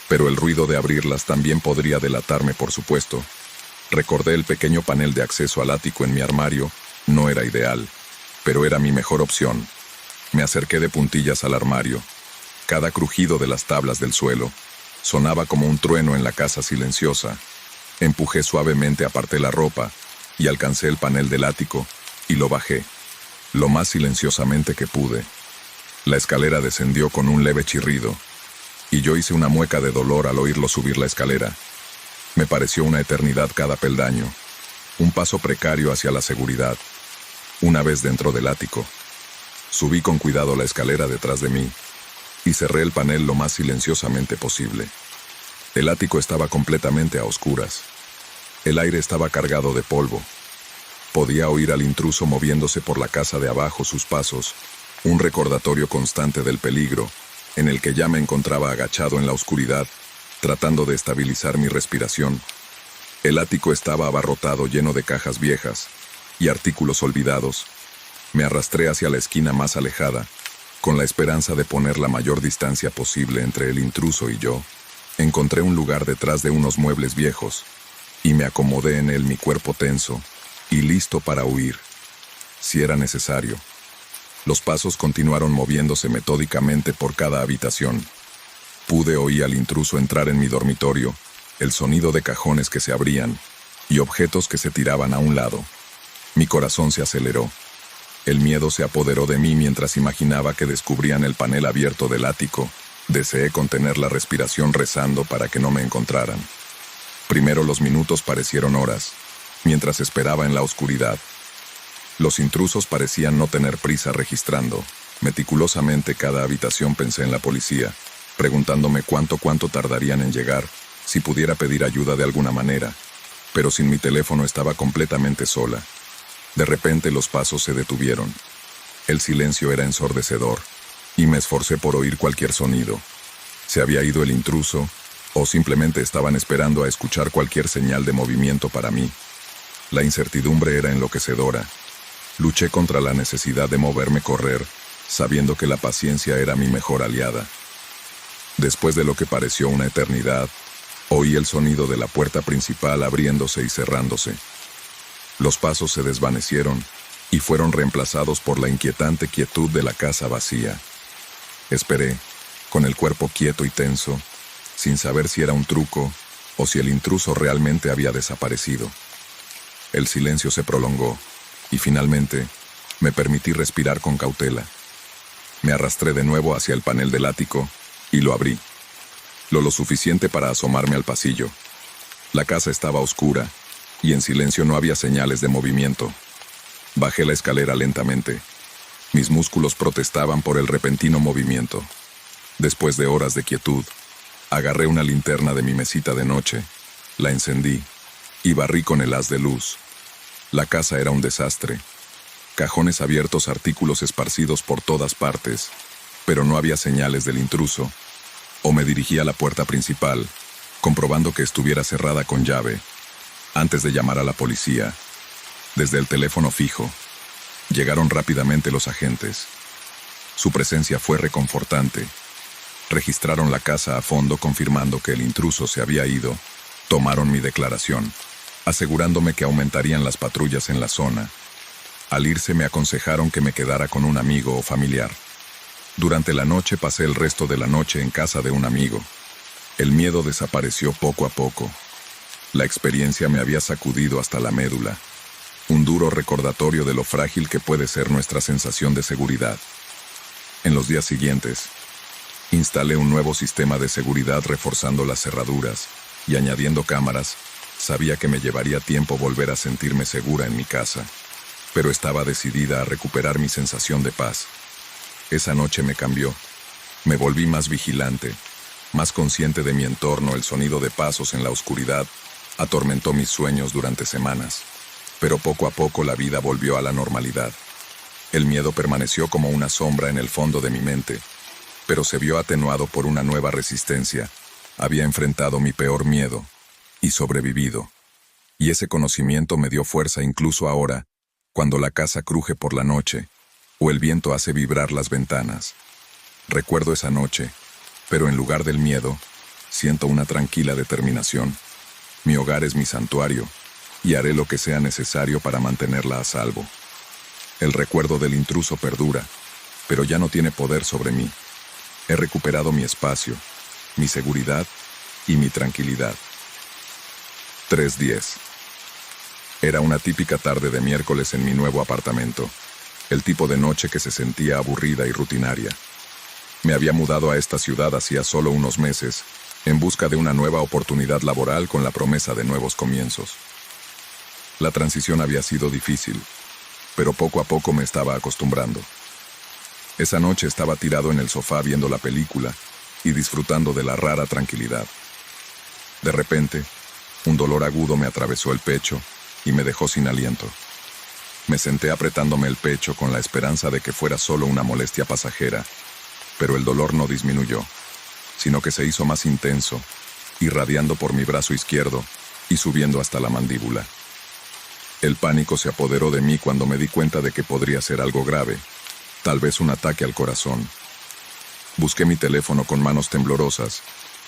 pero el ruido de abrirlas también podría delatarme, por supuesto. Recordé el pequeño panel de acceso al ático en mi armario. No era ideal, pero era mi mejor opción. Me acerqué de puntillas al armario. Cada crujido de las tablas del suelo sonaba como un trueno en la casa silenciosa. Empujé suavemente, aparté la ropa y alcancé el panel del ático y lo bajé, lo más silenciosamente que pude. La escalera descendió con un leve chirrido, y yo hice una mueca de dolor al oírlo subir la escalera. Me pareció una eternidad cada peldaño, un paso precario hacia la seguridad. Una vez dentro del ático, subí con cuidado la escalera detrás de mí y cerré el panel lo más silenciosamente posible. El ático estaba completamente a oscuras. El aire estaba cargado de polvo. Podía oír al intruso moviéndose por la casa de abajo, sus pasos, un recordatorio constante del peligro, en el que ya me encontraba agachado en la oscuridad, tratando de estabilizar mi respiración. El ático estaba abarrotado, lleno de cajas viejas y artículos olvidados. Me arrastré hacia la esquina más alejada, con la esperanza de poner la mayor distancia posible entre el intruso y yo. Encontré un lugar detrás de unos muebles viejos, y me acomodé en él, mi cuerpo tenso y listo para huir, si era necesario. Los pasos continuaron moviéndose metódicamente por cada habitación. Pude oír al intruso entrar en mi dormitorio, el sonido de cajones que se abrían y objetos que se tiraban a un lado. Mi corazón se aceleró. El miedo se apoderó de mí mientras imaginaba que descubrían el panel abierto del ático. Deseé contener la respiración rezando para que no me encontraran. Primero los minutos parecieron horas, mientras esperaba en la oscuridad. Los intrusos parecían no tener prisa registrando. Meticulosamente cada habitación pensé en la policía, preguntándome cuánto tardarían en llegar, si pudiera pedir ayuda de alguna manera. Pero sin mi teléfono estaba completamente sola. De repente los pasos se detuvieron. El silencio era ensordecedor, y me esforcé por oír cualquier sonido. ¿Se había ido el intruso? ¿O simplemente estaban esperando a escuchar cualquier señal de movimiento para mí? La incertidumbre era enloquecedora. Luché contra la necesidad de moverme correr, sabiendo que la paciencia era mi mejor aliada. Después de lo que pareció una eternidad, oí el sonido de la puerta principal abriéndose y cerrándose. Los pasos se desvanecieron y fueron reemplazados por la inquietante quietud de la casa vacía. Esperé, con el cuerpo quieto y tenso, sin saber si era un truco o si el intruso realmente había desaparecido. El silencio se prolongó y finalmente me permití respirar con cautela. Me arrastré de nuevo hacia el panel del ático y lo abrí. Lo suficiente para asomarme al pasillo. La casa estaba oscura y en silencio no había señales de movimiento. Bajé la escalera lentamente. Mis músculos protestaban por el repentino movimiento. Después de horas de quietud, agarré una linterna de mi mesita de noche, la encendí y barrí con el haz de luz. La casa era un desastre. Cajones abiertos, artículos esparcidos por todas partes, pero no había señales del intruso. O me dirigí a la puerta principal, comprobando que estuviera cerrada con llave, antes de llamar a la policía. Desde el teléfono fijo, llegaron rápidamente los agentes. Su presencia fue reconfortante. Registraron la casa a fondo confirmando que el intruso se había ido. Tomaron mi declaración, asegurándome que aumentarían las patrullas en la zona. Al irse me aconsejaron que me quedara con un amigo o familiar. Durante la noche pasé el resto de la noche en casa de un amigo. El miedo desapareció poco a poco. La experiencia me había sacudido hasta la médula. Un duro recordatorio de lo frágil que puede ser nuestra sensación de seguridad. En los días siguientes, instalé un nuevo sistema de seguridad reforzando las cerraduras y añadiendo cámaras. Sabía que me llevaría tiempo volver a sentirme segura en mi casa, pero estaba decidida a recuperar mi sensación de paz. Esa noche me cambió. Me volví más vigilante, más consciente de mi entorno. El sonido de pasos en la oscuridad atormentó mis sueños durante semanas, pero poco a poco la vida volvió a la normalidad. El miedo permaneció como una sombra en el fondo de mi mente, pero se vio atenuado por una nueva resistencia. Había enfrentado mi peor miedo y sobrevivido. Y ese conocimiento me dio fuerza incluso ahora, cuando la casa cruje por la noche o el viento hace vibrar las ventanas. Recuerdo esa noche, pero en lugar del miedo, siento una tranquila determinación. Mi hogar es mi santuario, y haré lo que sea necesario para mantenerla a salvo. El recuerdo del intruso perdura, pero ya no tiene poder sobre mí. He recuperado mi espacio, mi seguridad y mi tranquilidad. 3:10. Era una típica tarde de miércoles en mi nuevo apartamento, el tipo de noche que se sentía aburrida y rutinaria. Me había mudado a esta ciudad hacía solo unos meses, en busca de una nueva oportunidad laboral con la promesa de nuevos comienzos. La transición había sido difícil, pero poco a poco me estaba acostumbrando. Esa noche estaba tirado en el sofá viendo la película y disfrutando de la rara tranquilidad. De repente, un dolor agudo me atravesó el pecho y me dejó sin aliento. Me senté apretándome el pecho con la esperanza de que fuera solo una molestia pasajera, pero el dolor no disminuyó, sino que se hizo más intenso, irradiando por mi brazo izquierdo y subiendo hasta la mandíbula. El pánico se apoderó de mí cuando me di cuenta de que podría ser algo grave, tal vez un ataque al corazón. Busqué mi teléfono con manos temblorosas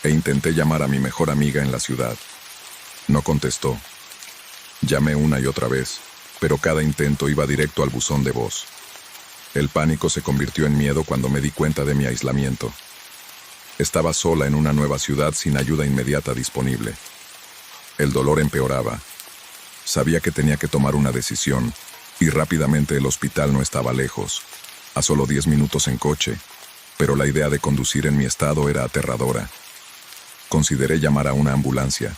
e intenté llamar a mi mejor amiga en la ciudad. No contestó. Llamé una y otra vez, pero cada intento iba directo al buzón de voz. El pánico se convirtió en miedo cuando me di cuenta de mi aislamiento. Estaba sola en una nueva ciudad sin ayuda inmediata disponible. El dolor empeoraba. Sabía que tenía que tomar una decisión y rápidamente el hospital no estaba lejos, a solo 10 minutos en coche, pero la idea de conducir en mi estado era aterradora. Consideré llamar a una ambulancia,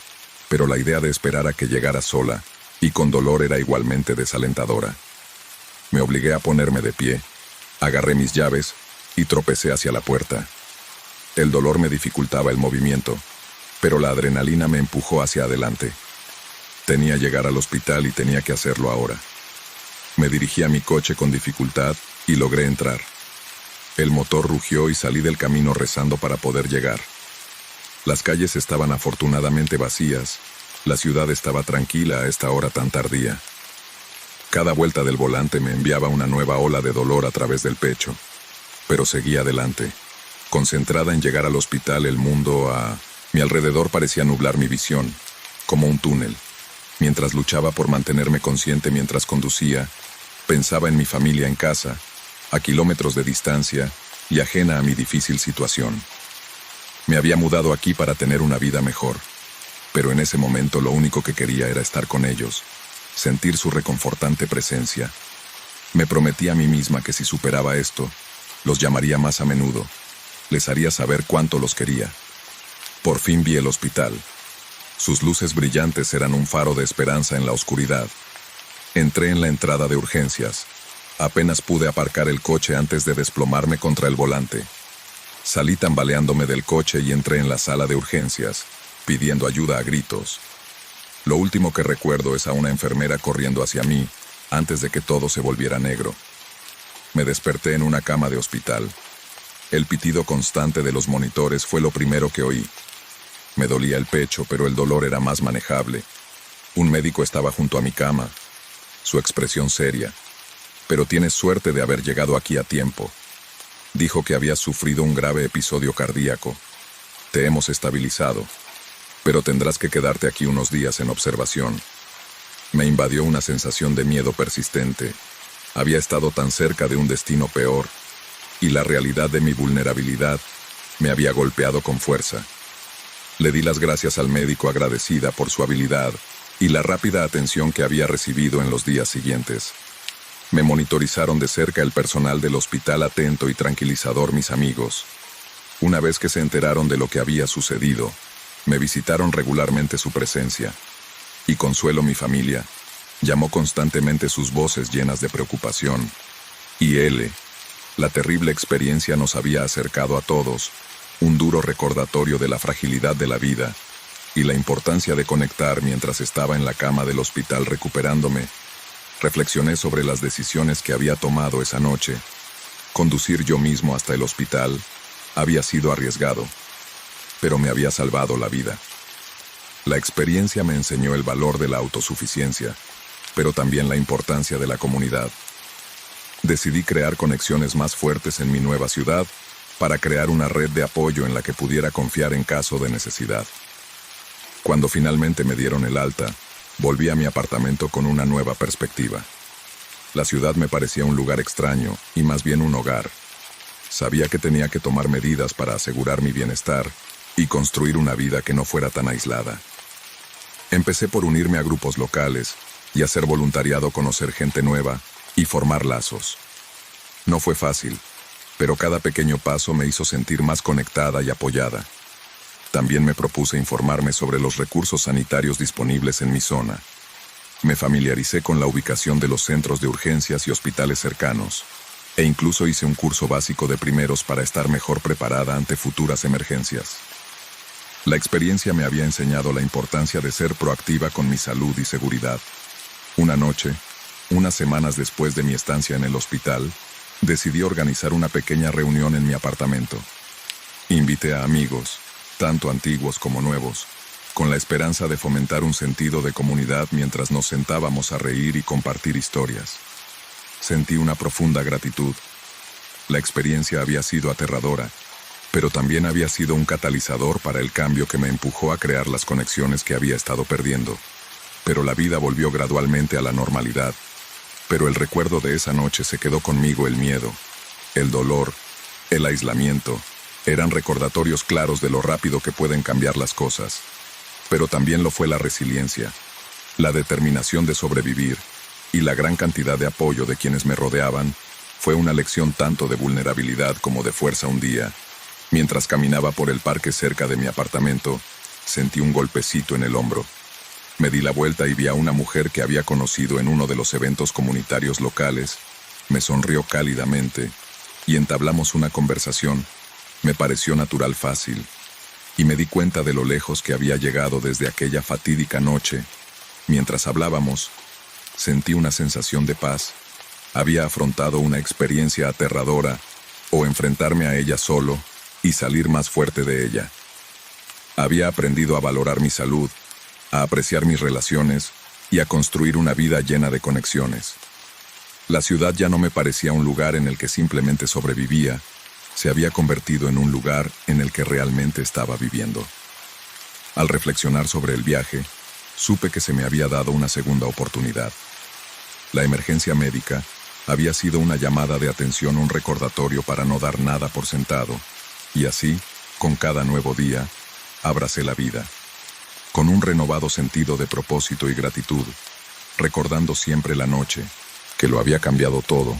pero la idea de esperar a que llegara sola y con dolor era igualmente desalentadora. Me obligué a ponerme de pie, agarré mis llaves y tropecé hacia la puerta. El dolor me dificultaba el movimiento, pero la adrenalina me empujó hacia adelante. Tenía que llegar al hospital y tenía que hacerlo ahora. Me dirigí a mi coche con dificultad y logré entrar. El motor rugió y salí del camino rezando para poder llegar. Las calles estaban afortunadamente vacías. La ciudad estaba tranquila a esta hora tan tardía. Cada vuelta del volante me enviaba una nueva ola de dolor a través del pecho. Pero seguí adelante. Concentrada en llegar al hospital, el mundo a mi alrededor parecía nublar mi visión, como un túnel. Mientras luchaba por mantenerme consciente mientras conducía, pensaba en mi familia en casa, a kilómetros de distancia y ajena a mi difícil situación. Me había mudado aquí para tener una vida mejor, pero en ese momento lo único que quería era estar con ellos, sentir su reconfortante presencia. Me prometí a mí misma que si superaba esto, los llamaría más a menudo, les haría saber cuánto los quería. Por fin vi el hospital. Sus luces brillantes eran un faro de esperanza en la oscuridad. Entré en la entrada de urgencias. Apenas pude aparcar el coche antes de desplomarme contra el volante. Salí tambaleándome del coche y entré en la sala de urgencias, pidiendo ayuda a gritos. Lo último que recuerdo es a una enfermera corriendo hacia mí, antes de que todo se volviera negro. Me desperté en una cama de hospital. El pitido constante de los monitores fue lo primero que oí. Me dolía el pecho, pero el dolor era más manejable. Un médico estaba junto a mi cama, su expresión seria. «Pero tienes suerte de haber llegado aquí a tiempo». Dijo que habías sufrido un grave episodio cardíaco. «Te hemos estabilizado, pero tendrás que quedarte aquí unos días en observación». Me invadió una sensación de miedo persistente. Había estado tan cerca de un destino peor, y la realidad de mi vulnerabilidad me había golpeado con fuerza. Le di las gracias al médico agradecida por su habilidad y la rápida atención que había recibido en los días siguientes. Me monitorizaron de cerca el personal del hospital, atento y tranquilizador mis amigos. Una vez que se enteraron de lo que había sucedido, me visitaron regularmente su presencia. Y Consuelo, mi familia, llamó constantemente sus voces llenas de preocupación. Y la terrible experiencia nos había acercado a todos, un duro recordatorio de la fragilidad de la vida y la importancia de conectar. Mientras estaba en la cama del hospital recuperándome, reflexioné sobre las decisiones que había tomado esa noche. Conducir yo mismo hasta el hospital había sido arriesgado, pero me había salvado la vida. La experiencia me enseñó el valor de la autosuficiencia, pero también la importancia de la comunidad. Decidí crear conexiones más fuertes en mi nueva ciudad para crear una red de apoyo en la que pudiera confiar en caso de necesidad. Cuando finalmente me dieron el alta, volví a mi apartamento con una nueva perspectiva. La ciudad me parecía un lugar extraño y más bien un hogar. Sabía que tenía que tomar medidas para asegurar mi bienestar y construir una vida que no fuera tan aislada. Empecé por unirme a grupos locales y hacer voluntariado, conocer gente nueva y formar lazos. No fue fácil, pero cada pequeño paso me hizo sentir más conectada y apoyada. También me propuse informarme sobre los recursos sanitarios disponibles en mi zona. Me familiaricé con la ubicación de los centros de urgencias y hospitales cercanos, e incluso hice un curso básico de primeros para estar mejor preparada ante futuras emergencias. La experiencia me había enseñado la importancia de ser proactiva con mi salud y seguridad. Una noche, unas semanas después de mi estancia en el hospital, decidí organizar una pequeña reunión en mi apartamento. Invité a amigos, tanto antiguos como nuevos, con la esperanza de fomentar un sentido de comunidad mientras nos sentábamos a reír y compartir historias. Sentí una profunda gratitud. La experiencia había sido aterradora, pero también había sido un catalizador para el cambio que me empujó a crear las conexiones que había estado perdiendo. Pero la vida volvió gradualmente a la normalidad. Pero el recuerdo de esa noche se quedó conmigo. El miedo, el dolor, el aislamiento, eran recordatorios claros de lo rápido que pueden cambiar las cosas. Pero también lo fue la resiliencia, la determinación de sobrevivir y la gran cantidad de apoyo de quienes me rodeaban fue una lección tanto de vulnerabilidad como de fuerza un día. Mientras caminaba por el parque cerca de mi apartamento, sentí un golpecito en el hombro. Me di la vuelta y vi a una mujer que había conocido en uno de los eventos comunitarios locales. Me sonrió cálidamente y entablamos una conversación. Me pareció natural fácil, y me di cuenta de lo lejos que había llegado desde aquella fatídica noche. Mientras hablábamos, sentí una sensación de paz. Había afrontado una experiencia aterradora, o enfrentarme a ella solo y salir más fuerte de ella. Había aprendido a valorar mi salud, a apreciar mis relaciones y a construir una vida llena de conexiones. La ciudad ya no me parecía un lugar en el que simplemente sobrevivía, se había convertido en un lugar en el que realmente estaba viviendo. Al reflexionar sobre el viaje, supe que se me había dado una segunda oportunidad. La emergencia médica había sido una llamada de atención, un recordatorio para no dar nada por sentado, y así, con cada nuevo día, abracé la vida, con un renovado sentido de propósito y gratitud, recordando siempre la noche, que lo había cambiado todo,